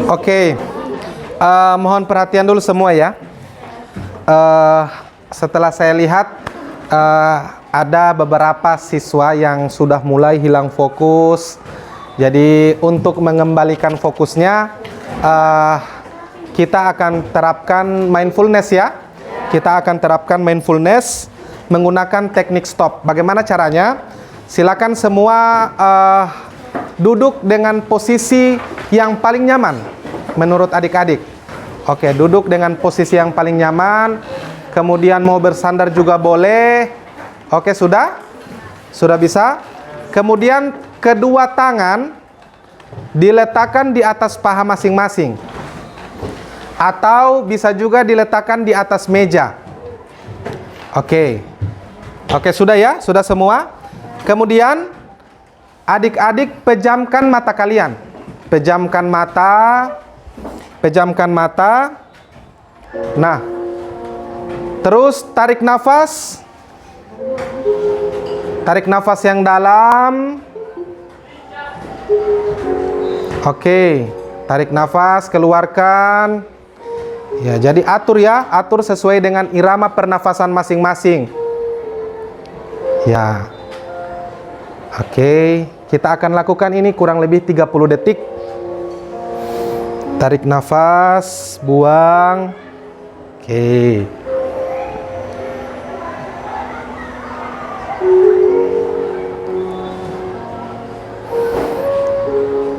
Oke, mohon perhatian dulu semua ya. Setelah saya lihat ada beberapa siswa yang sudah mulai hilang fokus. Jadi untuk mengembalikan fokusnya, kita akan terapkan mindfulness ya. Kita akan terapkan mindfulness menggunakan teknik stop. Bagaimana caranya? Silakan semua duduk dengan posisi yang paling nyaman menurut adik-adik. Oke, duduk dengan posisi yang paling nyaman. Kemudian mau bersandar juga boleh. Oke, sudah? Sudah bisa? Kemudian kedua tangan diletakkan di atas paha masing-masing. Atau bisa juga diletakkan di atas meja. Oke. Oke, sudah ya? Sudah semua? Kemudian adik-adik pejamkan mata kalian. Pejamkan mata. Pejamkan mata. Nah. Terus tarik nafas. Tarik nafas yang dalam. Oke. Tarik nafas, keluarkan. Ya, jadi atur ya. Atur sesuai dengan irama pernafasan masing-masing. Ya. Oke, kita akan lakukan ini kurang lebih 30 detik. Tarik nafas, buang. Oke.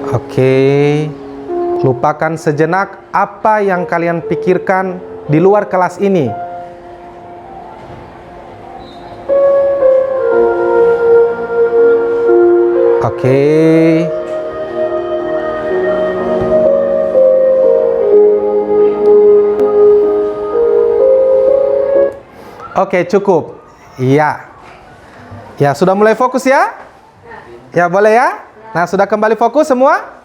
Oke. Lupakan sejenak apa yang kalian pikirkan di luar kelas ini. Oke. Oke, cukup. Iya. Ya, sudah mulai fokus ya? Ya, boleh ya? Nah, sudah kembali fokus semua?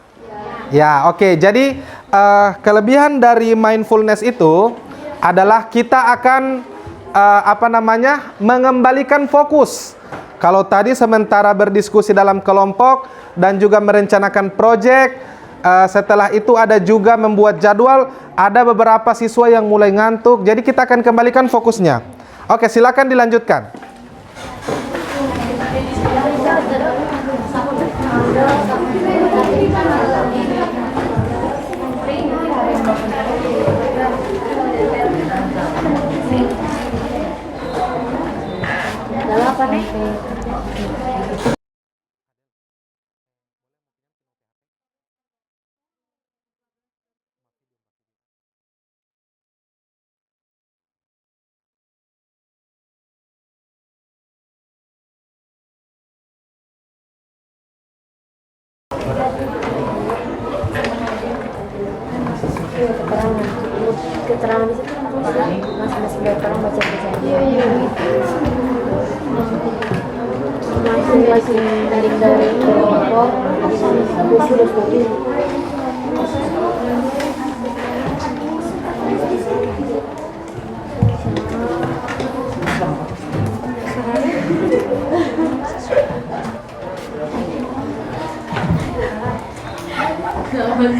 Ya, oke. Jadi, kelebihan dari mindfulness itu adalah kita akan mengembalikan fokus. Kalau tadi sementara berdiskusi dalam kelompok dan juga merencanakan proyek, setelah itu ada juga membuat jadwal, ada beberapa siswa yang mulai ngantuk. Jadi kita akan kembalikan fokusnya. Oke, silakan dilanjutkan. Apa nih? Keterangan di situ. masing-masing dari orang baca-baca aja. Masing-masing dari kelompok sudah seperti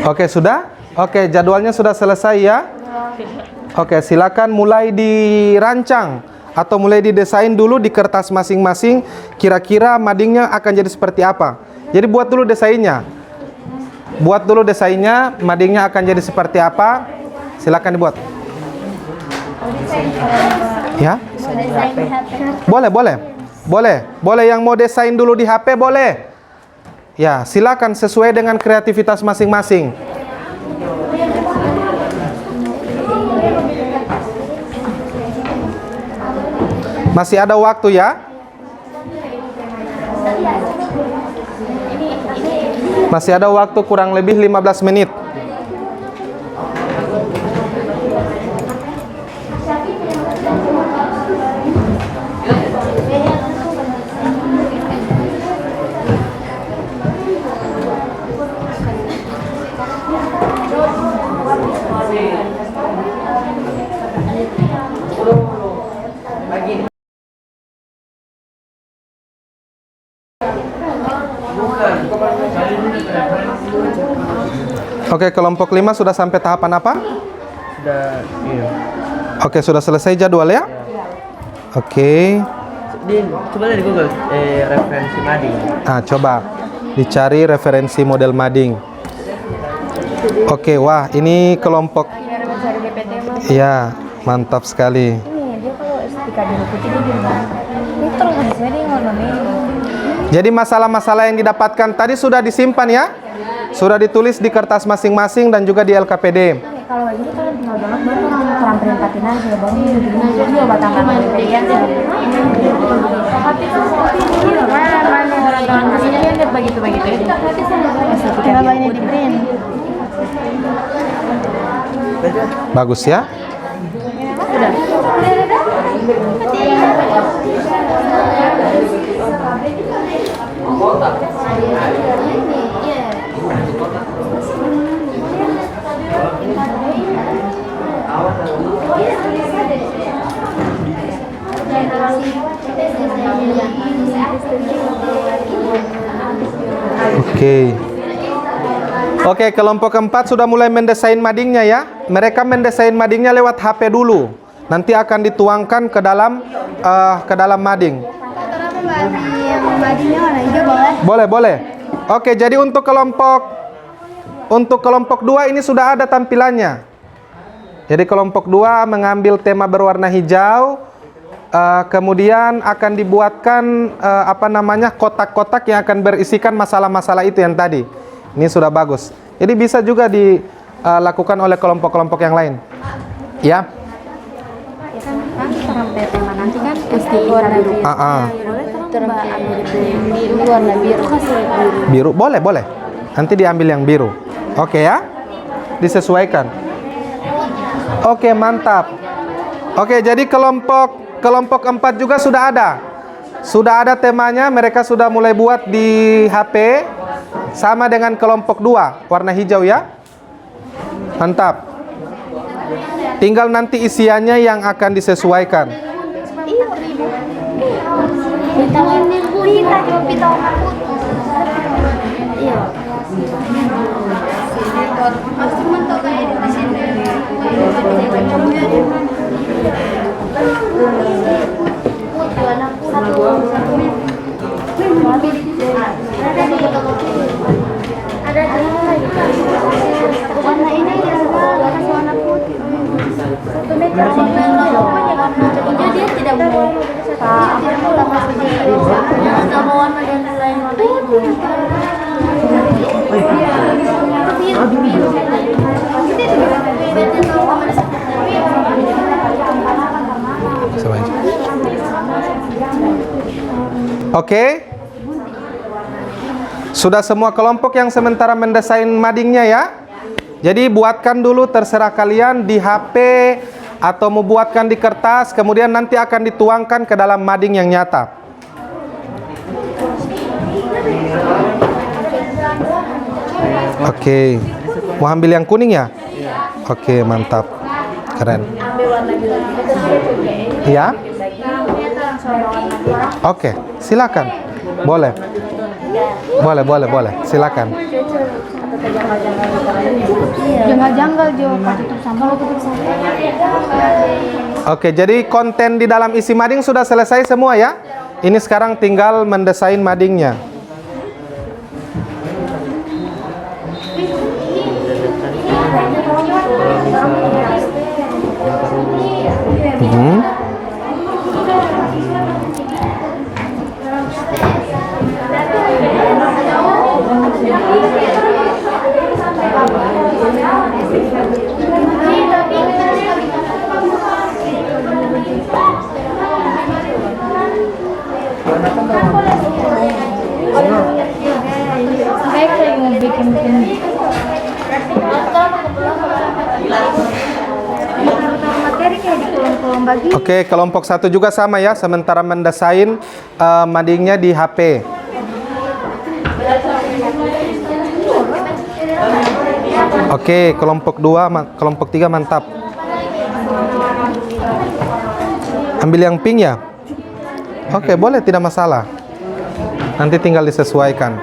Oke, sudah? Oke, jadwalnya sudah selesai ya? Oke, silakan mulai dirancang atau mulai didesain dulu di kertas masing-masing. Kira-kira madingnya akan jadi seperti apa? Jadi buat dulu desainnya. Buat dulu desainnya, madingnya akan jadi seperti apa? Silakan dibuat. Ya? Boleh, boleh. Boleh. Boleh yang mau desain dulu di HP boleh. Ya, silakan sesuai dengan kreativitas masing-masing. Masih ada waktu ya? Masih ada waktu kurang lebih 15 menit. Oke, kelompok 5 sudah sampai tahapan apa? Sudah, iya. Oke, sudah selesai jadwal ya? Oke. Coba lihat di Google referensi mading. Coba dicari referensi model mading. Oke, wah ini kelompok. Cara mencari DPT mah. Iya, mantap sekali. Ini dia kalau ketika di putih dia gimana? Ini terus habisnya dia warna merah. Jadi masalah-masalah yang didapatkan tadi sudah disimpan ya? Sudah ditulis di kertas masing-masing dan juga di LKPD. Kalau kayak gini kalian tinggal banget baru orang perintatin aja baru dia obat tambahan DPT-an tapi mana orang kasihan lihat begitu ya tinggal ini di print. Bagus ya? Oke, kelompok keempat sudah mulai mendesain madingnya ya. Mereka mendesain madingnya lewat HP dulu. Nanti akan dituangkan ke dalam mading. Madingnya warna hijau boleh? Boleh, boleh. Oke, jadi untuk kelompok 2 ini sudah ada tampilannya. Jadi kelompok 2 mengambil tema berwarna hijau. Kemudian akan dibuatkan kotak-kotak yang akan berisikan masalah-masalah itu yang tadi. Ini sudah bagus. Jadi bisa juga dilakukan oleh kelompok-kelompok yang lain. Ya. Sampai tema nanti kan warna biru. Biru warna biru kasih biru. Biru boleh, boleh. Nanti diambil yang biru. Oke ya. Disesuaikan. Oke, mantap. Oke, jadi kelompok 4 juga sudah ada. Sudah ada temanya, mereka sudah mulai buat di HP. Sama dengan kelompok 2, warna hijau ya. Mantap. Tinggal nanti isiannya yang akan disesuaikan. Ada warna ini ya, warna putih. Satu meter hijau dia tidak boleh. Tidak boleh masuk sama warna dan lain warna itu. Oke. Sudah semua kelompok yang sementara mendesain madingnya ya. Jadi buatkan dulu terserah kalian di HP atau mau buatkan di kertas, kemudian nanti akan dituangkan ke dalam mading yang nyata. Oke, mau ambil yang kuning ya? Oke, mantap, keren. Ya? Oke, silakan. Boleh. Boleh. Silakan. Janggal-janggal Jo, tutup sampah. Oke, jadi konten di dalam isi mading sudah selesai semua ya? Ini sekarang tinggal mendesain madingnya. Baik saya mau bikin materi kayak di kolom-kolom bagi. Oke, kelompok 1 juga sama ya, sementara mendesain madingnya di HP. Oke, kelompok 2, kelompok 3 mantap. Ambil yang pink ya? Oke, boleh, tidak masalah. Nanti tinggal disesuaikan.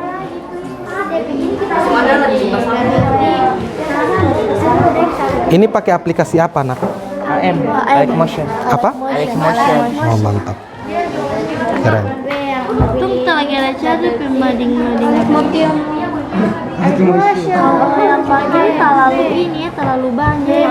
Ini pakai aplikasi apa, Nak? AM, Like Motion. Apa? Like Motion. Oh, mantap. Keren. Untung tak lagi ada cari pembanding-banding motif. Kalau yang pakai terlalu ini ya, terlalu banyak.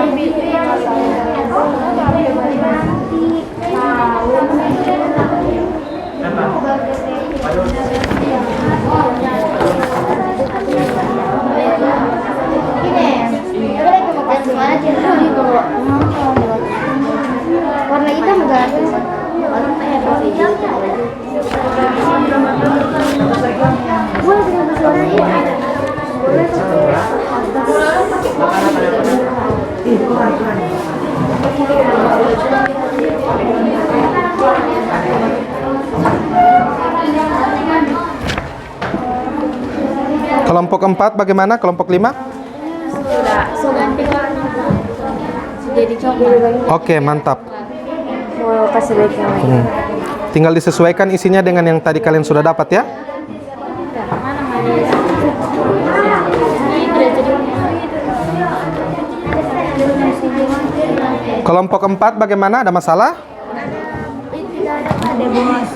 Warna hitam enggak ada. Kelompok 4 bagaimana? Kelompok 5? Sudah ganti warna. Jadi coklat. Oke, mantap. Mau kasih baik yang lain. Tinggal disesuaikan isinya dengan yang tadi kalian sudah dapat ya. Kelompok 4 bagaimana? Ada masalah?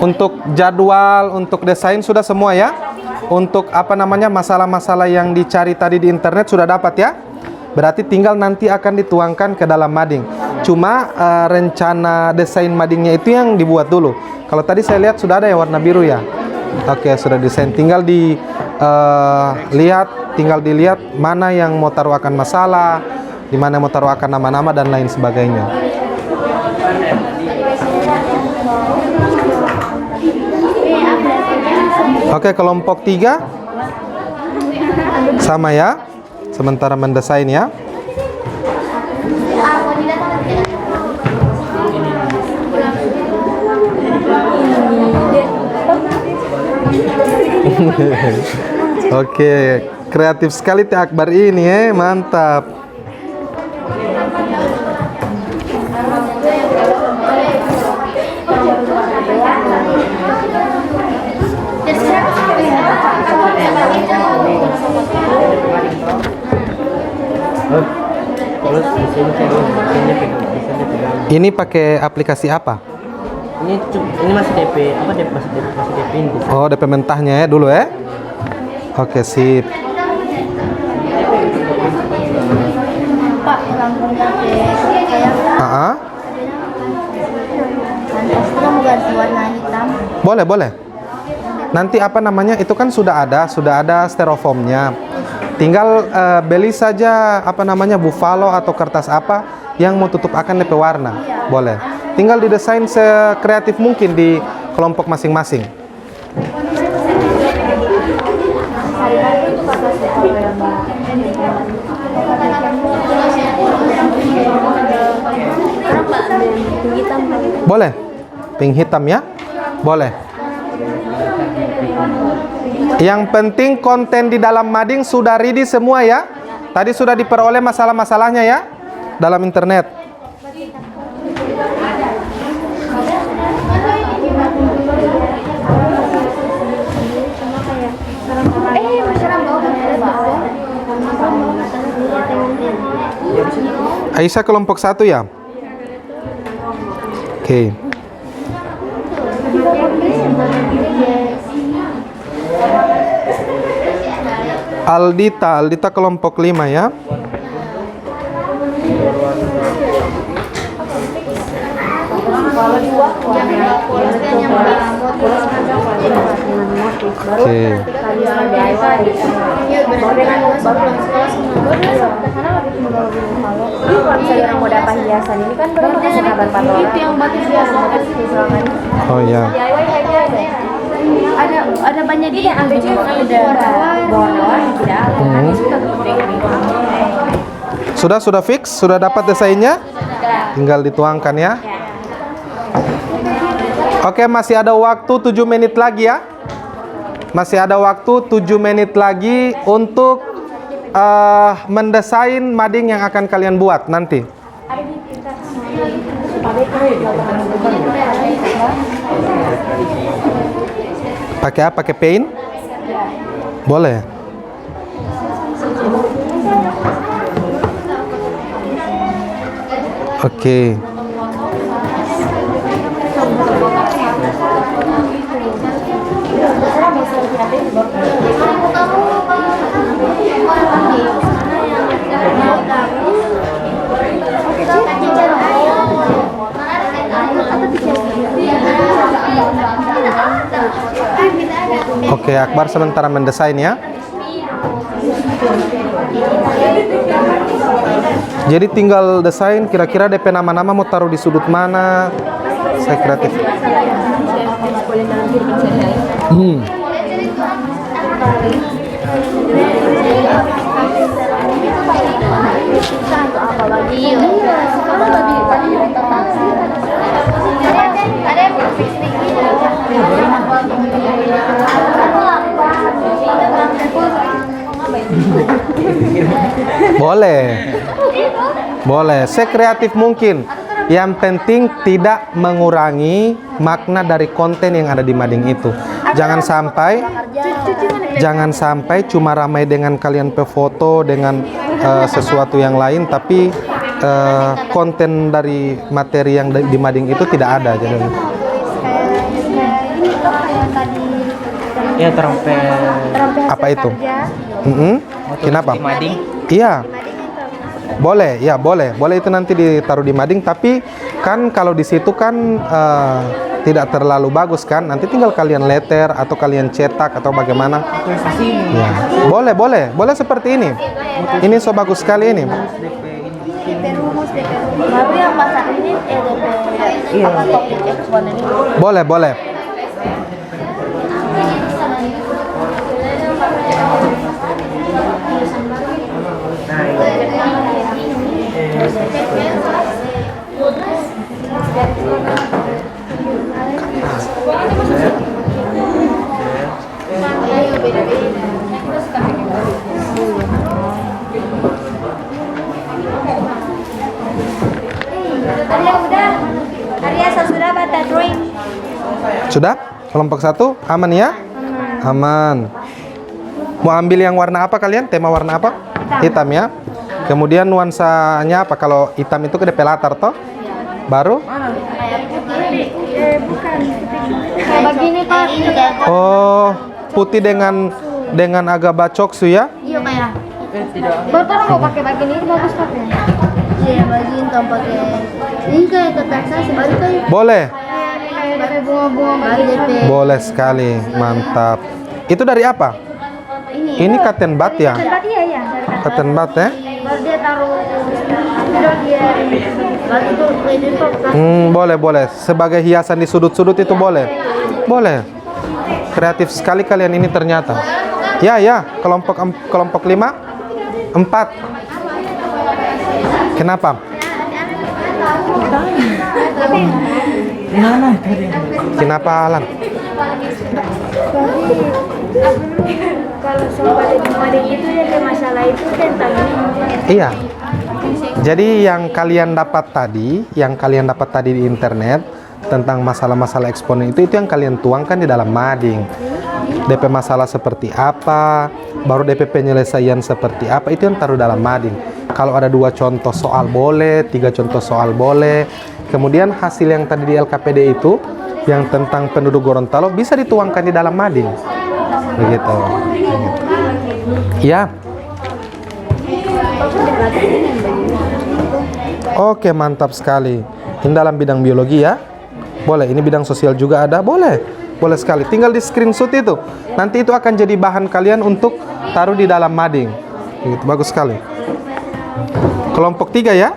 Untuk jadwal, untuk desain sudah semua ya? Untuk apa namanya, masalah-masalah yang dicari tadi di internet sudah dapat ya? Berarti tinggal nanti akan dituangkan ke dalam mading. Cuma rencana desain madingnya itu yang dibuat dulu. Kalau tadi saya lihat sudah ada yang warna biru ya. Oke, sudah desain. Tinggal tinggal dilihat mana yang mau taruh akan masalah, di mana mau taruh akan nama-nama dan lain sebagainya. Oke, kelompok 3 sama ya. Sementara mendesain ya. Oke, kreatif sekali Teh Akbar ini mantap. Terus di sini pegang. Ini pakai aplikasi apa? Ini masih DP, masih DP ini. Oh, DP mentahnya ya dulu ya. Oke, sip. Pak, langsung kayak kita mau ganti warna hitam. Boleh. Nanti apa namanya? Itu kan sudah ada styrofoamnya. Tinggal beli saja apa namanya, buffalo atau kertas apa yang mau tutup akan DP warna. Boleh. Tinggal didesain sekreatif mungkin di kelompok masing-masing. Sekarang Boleh? Pink hitam ya? Boleh. Yang penting konten di dalam mading sudah ready semua ya. Tadi sudah diperoleh masalah-masalahnya ya dalam internet. Aisyah kelompok 1 ya? Oke. Aldita kelompok 5 ya. Oke. Misalnya mau dapat hiasan ini kan baru kasih kabar patrolan. Itu yang batik biasa. Oh ya. Ada banyak dia yang ambil juga ada warna-warni tidak ada. Kami suka Sudah fix? Sudah dapat desainnya? Tinggal dituangkan ya. Oke, masih ada waktu 7 menit lagi ya. Masih ada waktu 7 menit lagi untuk mendesain mading yang akan kalian buat nanti. Pakai apa? Pakai paint? Boleh. Oke. Oke, Akbar sementara mendesain ya. Jadi tinggal desain kira-kira DP nama-nama mau taruh di sudut mana. Saya kreatif. Boleh, sekreatif mungkin. Yang penting tidak mengurangi makna dari konten yang ada di mading itu. Jangan sampai cuma ramai dengan kalian pefoto dengan sesuatu yang lain, tapi konten dari materi yang di mading itu tidak ada. Jadi Ya trompet. apa itu? Kenapa? Di mading. Iya. Boleh itu nanti ditaruh di mading, tapi kan kalau di situ kan tidak terlalu bagus kan, nanti tinggal kalian letter atau kalian cetak atau bagaimana. Ya. Boleh seperti ini. Ini so bagus sekali ini. Tapi yang pasar ini apa topik eksponen ini? Boleh. Sudah? Kelompok 1 aman ya? Aman. Mau ambil yang warna apa kalian? Tema warna apa? Hitam ya. Kemudian nuansanya apa? Kalau hitam itu ke DP latar toh? Baru? Begini Pak. Oh, putih dengan agak bacoksu ya? Iya kayak. Bapak mau pakai begini bagus pakai. Iya, bagiin tanpa pakai. Ini kayak tertaksa sebalik kayak. Boleh. Kayak bunga-bunga. Boleh sekali, mantap. Itu dari apa? Ini cotton bud ya? Cotton bud ya? Baru dia taruh. Baru dia. Boleh. Sebagai hiasan di sudut-sudut itu boleh. Kreatif sekali kalian ini ternyata. Ya, kelompok 5 4. Kenapa? Mana tadi? Kenapa Alan? Kalau soal mading itu ya kayak masalah itu tentang ini. Iya. Jadi yang kalian dapat tadi di internet tentang masalah-masalah eksponen itu yang kalian tuangkan di dalam mading. DP masalah seperti apa, baru DP penyelesaian seperti apa, itu yang taruh dalam mading. Kalau ada 2 contoh soal boleh, 3 contoh soal boleh. Kemudian hasil yang tadi di LKPD itu yang tentang penduduk Gorontalo bisa dituangkan di dalam mading. Begitu. Ya. Oke, mantap sekali. Ini dalam bidang biologi ya. Boleh, ini bidang sosial juga ada, boleh. Boleh sekali. Tinggal di screenshot itu. Nanti itu akan jadi bahan kalian untuk taruh di dalam mading. Begitu, bagus sekali. Kelompok 3 ya.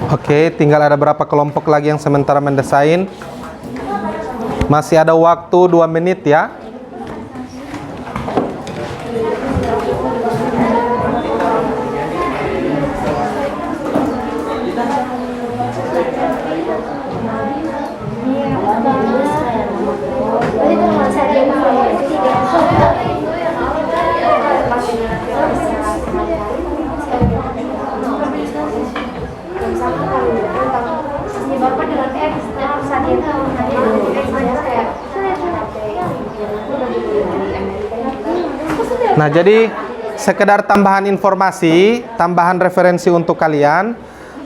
Oke, tinggal ada berapa kelompok lagi yang sementara mendesain. Masih ada waktu 2 menit ya. Nah, jadi sekedar tambahan informasi, tambahan referensi untuk kalian.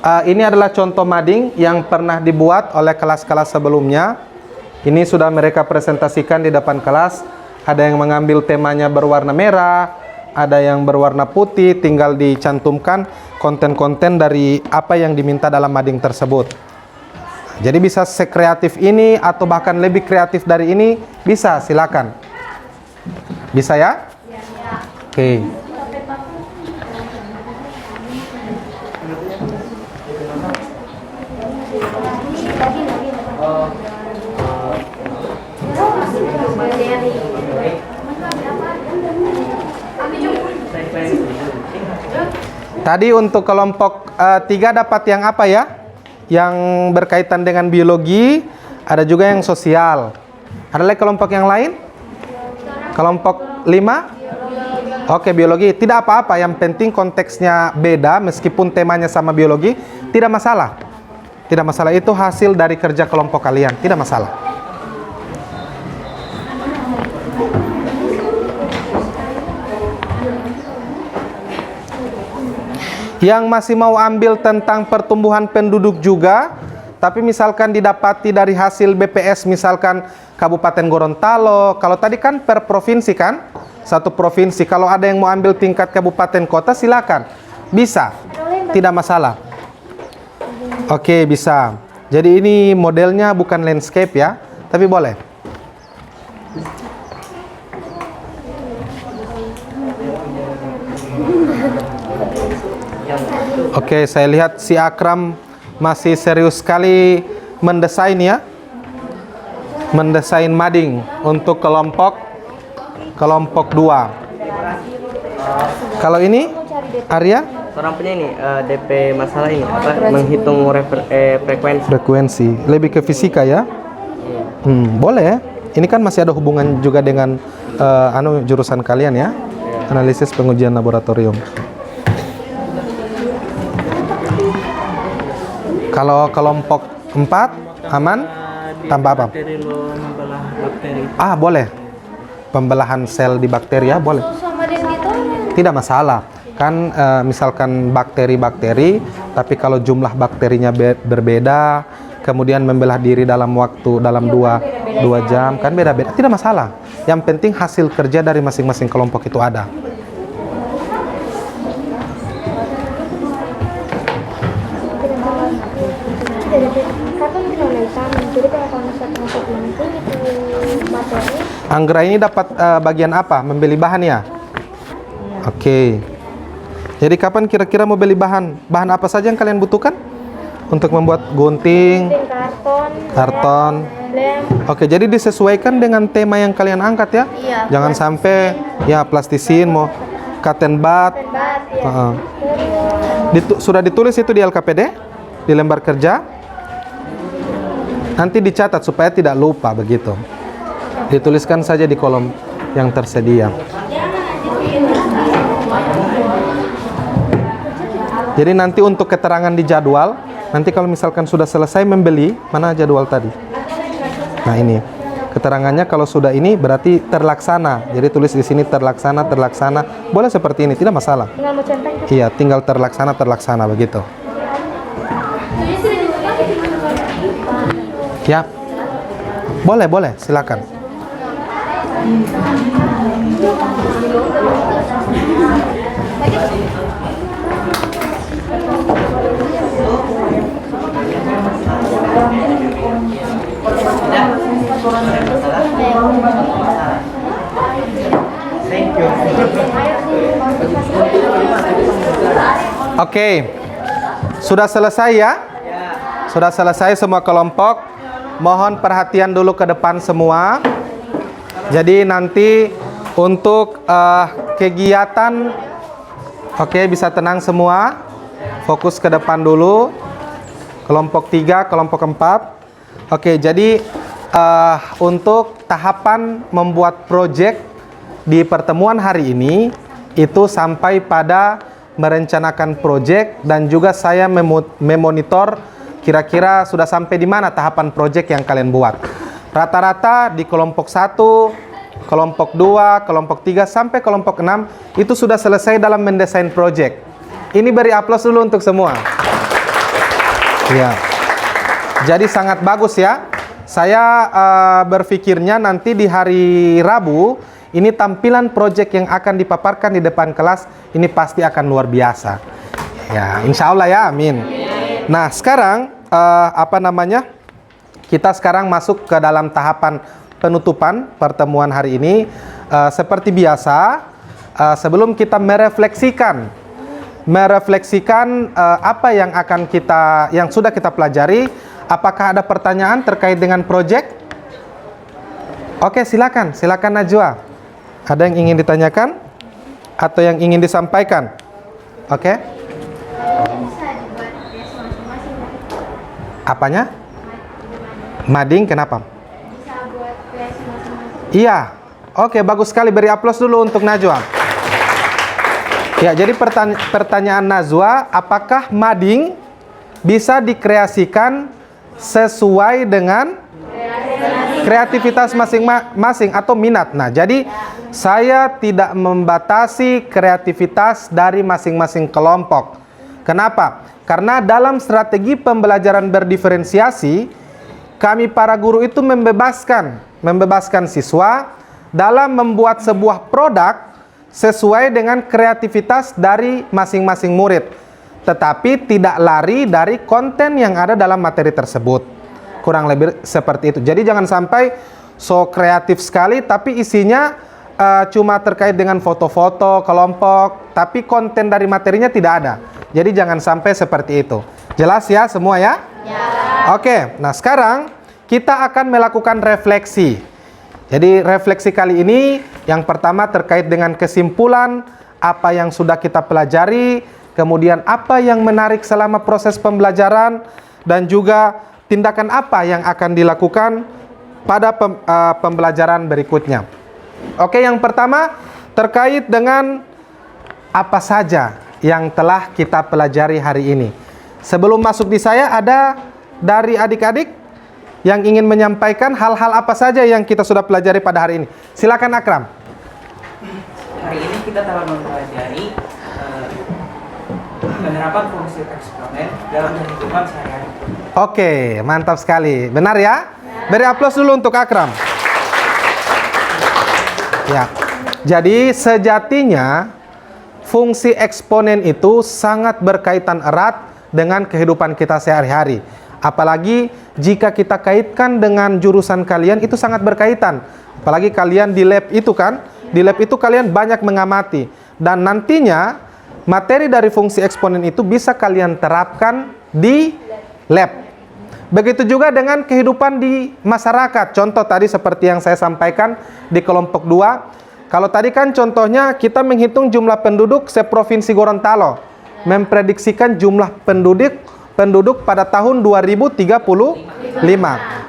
Ini adalah contoh mading yang pernah dibuat oleh kelas-kelas sebelumnya. Ini sudah mereka presentasikan di depan kelas. Ada yang mengambil temanya berwarna merah, ada yang berwarna putih, tinggal dicantumkan konten-konten dari apa yang diminta dalam mading tersebut. Jadi bisa sekreatif ini atau bahkan lebih kreatif dari ini, bisa, silakan. Bisa ya? Oke. Tadi untuk kelompok 3 dapat yang apa ya? Yang berkaitan dengan biologi, ada juga yang sosial. Ada lagi kelompok yang lain? Kelompok 5? Oke, biologi. Tidak apa-apa, yang penting konteksnya beda, meskipun temanya sama biologi, tidak masalah. Tidak masalah, itu hasil dari kerja kelompok kalian, tidak masalah. Yang masih mau ambil tentang pertumbuhan penduduk juga, tapi misalkan didapati dari hasil BPS, misalkan Kabupaten Gorontalo, kalau tadi kan per provinsi kan, satu provinsi. Kalau ada yang mau ambil tingkat kabupaten kota, silakan, bisa, tidak masalah. Oke, bisa. Jadi ini modelnya bukan landscape ya, tapi boleh. Oke, saya lihat si Akram masih serius sekali mendesain ya. Mendesain mading untuk kelompok 2. Kalau ini Arya? Orang punya ini DP masalah ini apa? Menghitung frekuensi. Lebih ke fisika ya? Boleh ya. Ini kan masih ada hubungan juga dengan jurusan kalian ya. Analisis pengujian laboratorium. Kalau kelompok 4 aman? Tambah apa? Boleh. Pembelahan sel di bakteri ya, boleh. Tidak masalah. Kan misalkan bakteri-bakteri, tapi kalau jumlah bakterinya berbeda, kemudian membelah diri dalam waktu dalam 2 jam, kan beda-beda. Tidak masalah. Yang penting hasil kerja dari masing-masing kelompok itu ada. Anggra ini dapat bagian apa? Membeli bahan ya? Oke. Jadi kapan kira-kira mau beli bahan? Bahan apa saja yang kalian butuhkan? Untuk membuat gunting, karton. Oke, jadi disesuaikan dengan tema yang kalian angkat ya. Iya, Jangan sampai ya plastisin mau cotton bud. Sudah ditulis itu di LKPD, di lembar kerja. Nanti dicatat supaya tidak lupa begitu. Dituliskan saja di kolom yang tersedia. Jadi nanti untuk keterangan di jadwal, nanti kalau misalkan sudah selesai membeli, mana jadwal tadi? Nah ini, keterangannya kalau sudah ini berarti terlaksana. Jadi tulis di sini terlaksana, terlaksana. Boleh seperti ini, tidak masalah. Tinggal mau centang. Iya, tinggal terlaksana, terlaksana begitu. Ya, boleh, silakan. Oke, sudah selesai ya? Sudah selesai semua kelompok. Mohon perhatian dulu ke depan semua. Jadi nanti untuk kegiatan, oke, bisa tenang semua. Fokus ke depan dulu. Kelompok 3, kelompok 4. Oke, jadi untuk tahapan membuat proyek di pertemuan hari ini itu sampai pada merencanakan proyek dan juga saya memonitor kira-kira sudah sampai di mana tahapan proyek yang kalian buat. Rata-rata di kelompok 1, kelompok 2, kelompok 3 sampai kelompok 6 itu sudah selesai dalam mendesain proyek. Ini beri aplaus dulu untuk semua. Ya. Jadi sangat bagus ya. Saya berpikirnya nanti di hari Rabu ini tampilan proyek yang akan dipaparkan di depan kelas ini pasti akan luar biasa. Ya, insya Allah ya, amin. Nah, sekarang kita sekarang masuk ke dalam tahapan penutupan pertemuan hari ini. Seperti biasa, sebelum kita merefleksikan apa yang sudah kita pelajari, apakah ada pertanyaan terkait dengan proyek? Oke, silakan Najwa. Ada yang ingin ditanyakan atau yang ingin disampaikan? Oke. Apanya? Mading, kenapa? Iya. Oke, bagus sekali. Beri aplaus dulu untuk Najwa. Ya, jadi pertanyaan Najwa, apakah mading bisa dikreasikan sesuai dengan kreativitas masing-masing atau minat? Nah, jadi saya tidak membatasi kreativitas dari masing-masing kelompok. Kenapa? Karena dalam strategi pembelajaran berdiferensiasi, kami para guru itu membebaskan siswa dalam membuat sebuah produk sesuai dengan kreativitas dari masing-masing murid, tetapi tidak lari dari konten yang ada dalam materi tersebut. Kurang lebih seperti itu. Jadi jangan sampai so kreatif sekali tapi isinya cuma terkait dengan foto-foto kelompok, tapi konten dari materinya tidak ada. Jadi jangan sampai seperti itu. Jelas ya semua ya? Ya. Oke, nah sekarang kita akan melakukan refleksi. Jadi refleksi kali ini yang pertama terkait dengan kesimpulan apa yang sudah kita pelajari, kemudian apa yang menarik selama proses pembelajaran, dan juga tindakan apa yang akan dilakukan pada pembelajaran berikutnya. Oke, yang pertama terkait dengan apa saja yang telah kita pelajari hari ini. Sebelum masuk di saya, ada dari adik-adik yang ingin menyampaikan hal-hal apa saja yang kita sudah pelajari pada hari ini. Silakan Akram. Hari ini kita telah mempelajari penerapan fungsi eksponen dalam kehidupan sehari-hari. Oke, mantap sekali. Benar ya? Beri aplaus dulu untuk Akram. Ya. Jadi sejatinya fungsi eksponen itu sangat berkaitan erat dengan kehidupan kita sehari-hari. Apalagi jika kita kaitkan dengan jurusan kalian, itu sangat berkaitan. Apalagi kalian di lab itu kan, di lab itu kalian banyak mengamati. Dan nantinya materi dari fungsi eksponen itu bisa kalian terapkan di lab. Begitu juga dengan kehidupan di masyarakat. Contoh tadi seperti yang saya sampaikan di kelompok 2. Kalau tadi kan contohnya kita menghitung jumlah penduduk seprovinsi Gorontalo. Memprediksikan jumlah penduduk pada tahun 2035.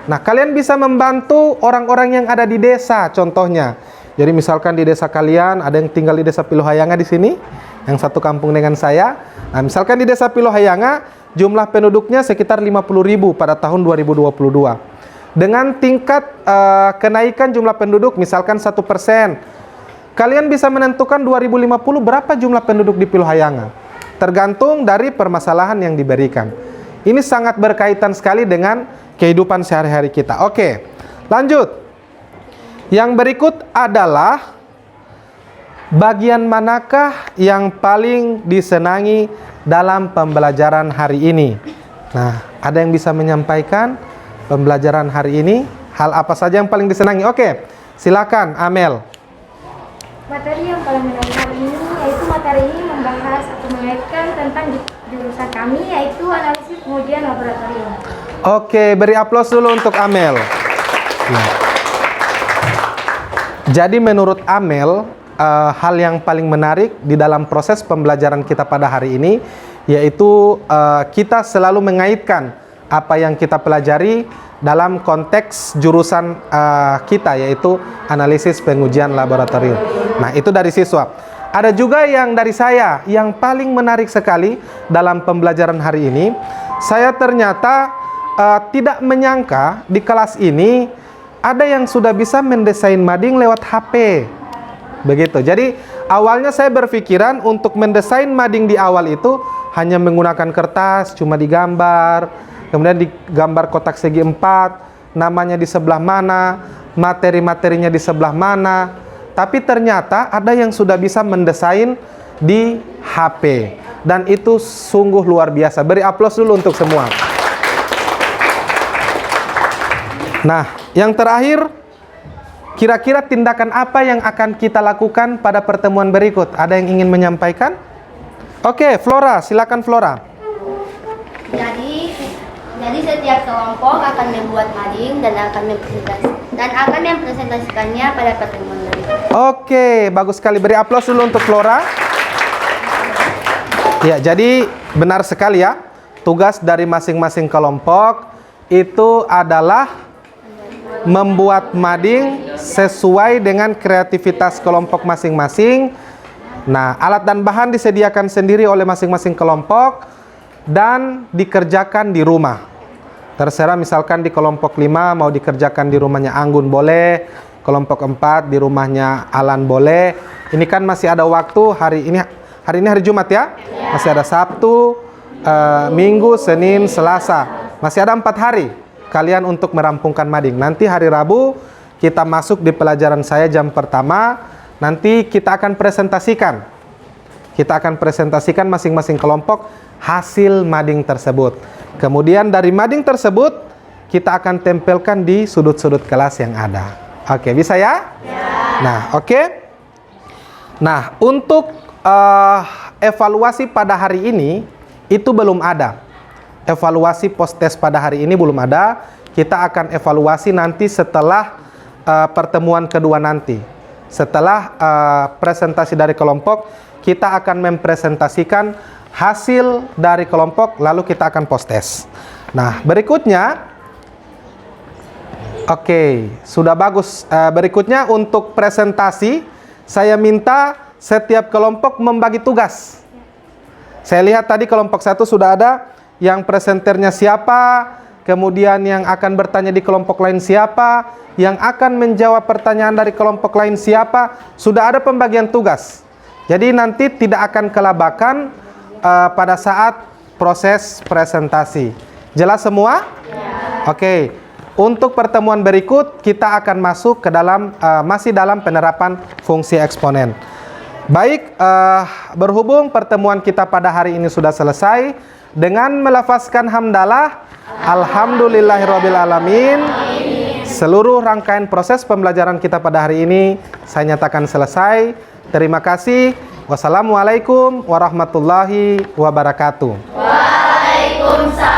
Nah, kalian bisa membantu orang-orang yang ada di desa contohnya. Jadi misalkan di desa kalian ada yang tinggal di desa Pilohayanga di sini, yang satu kampung dengan saya. Nah, misalkan di desa Pilohayanga jumlah penduduknya sekitar 50.000 pada tahun 2022. Dengan tingkat kenaikan jumlah penduduk misalkan 1%, kalian bisa menentukan 2050 berapa jumlah penduduk di Pilohayanga. Tergantung dari permasalahan yang diberikan. Ini sangat berkaitan sekali dengan kehidupan sehari-hari kita. Oke, lanjut. Yang berikut adalah bagian manakah yang paling disenangi dalam pembelajaran hari ini? Nah, ada yang bisa menyampaikan pembelajaran hari ini? Hal apa saja yang paling disenangi? Oke, silakan Amel. Materi yang paling menarik hari ini yaitu materi ini membahas atau mengaitkan tentang jurusan kami yaitu analisis pengujian laboratorium. Oke, beri aplaus dulu untuk Amel. Nah. Jadi menurut Amel, hal yang paling menarik di dalam proses pembelajaran kita pada hari ini yaitu kita selalu mengaitkan apa yang kita pelajari dalam konteks jurusan kita yaitu analisis pengujian laboratorium. Nah, itu dari siswa. Ada juga yang dari saya yang paling menarik sekali dalam pembelajaran hari ini. Saya ternyata tidak menyangka di kelas ini ada yang sudah bisa mendesain mading lewat HP. Begitu. Jadi awalnya saya berpikiran untuk mendesain mading di awal itu hanya menggunakan kertas, cuma digambar, kemudian digambar kotak segi 4, namanya di sebelah mana, materi-materinya di sebelah mana. Tapi ternyata ada yang sudah bisa mendesain di HP. Dan itu sungguh luar biasa. Beri aplaus dulu untuk semua. Nah, yang terakhir, kira-kira tindakan apa yang akan kita lakukan pada pertemuan berikut? Ada yang ingin menyampaikan? Oke, Flora, silakan Flora. Jadi setiap kelompok akan membuat mading dan akan mempresentasikannya pada pertemuan berikut. Oke, bagus sekali. Beri aplaus dulu untuk Flora. Ya, jadi benar sekali ya. Tugas dari masing-masing kelompok itu adalah membuat mading sesuai dengan kreativitas kelompok masing-masing. Nah, alat dan bahan disediakan sendiri oleh masing-masing kelompok dan dikerjakan di rumah. Terserah misalkan di kelompok 5 mau dikerjakan di rumahnya Anggun boleh, kelompok 4 di rumahnya Alan boleh. Ini kan masih ada waktu, hari ini hari Jumat ya? Masih ada Sabtu, Minggu, Senin, Selasa. Masih ada 4 hari kalian untuk merampungkan mading. Nanti hari Rabu kita masuk di pelajaran saya jam pertama. Nanti kita akan presentasikan. Kita akan presentasikan masing-masing kelompok hasil mading tersebut. Kemudian dari mading tersebut kita akan tempelkan di sudut-sudut kelas yang ada. Oke, bisa ya? Nah, oke. Nah, untuk evaluasi pada hari ini itu belum ada. Evaluasi post-test pada hari ini belum ada. Kita akan evaluasi nanti setelah pertemuan kedua nanti. Setelah presentasi dari kelompok, kita akan mempresentasikan hasil dari kelompok, lalu kita akan post-test. Nah, berikutnya, oke, sudah bagus. Berikutnya untuk presentasi, saya minta setiap kelompok membagi tugas. Saya lihat tadi kelompok 1 sudah ada yang presenternya siapa, kemudian yang akan bertanya di kelompok lain siapa, yang akan menjawab pertanyaan dari kelompok lain siapa. Sudah ada pembagian tugas. Jadi nanti tidak akan kelabakan pada saat proses presentasi. Jelas semua? Ya. Oke. Untuk pertemuan berikut kita akan masuk ke dalam masih dalam penerapan fungsi eksponen. Baik, berhubung pertemuan kita pada hari ini sudah selesai, dengan melafazkan hamdalah, alhamdulillahirabbil alamin, seluruh rangkaian proses pembelajaran kita pada hari ini saya nyatakan selesai. Terima kasih. Wassalamualaikum warahmatullahi wabarakatuh. Waalaikumsalam.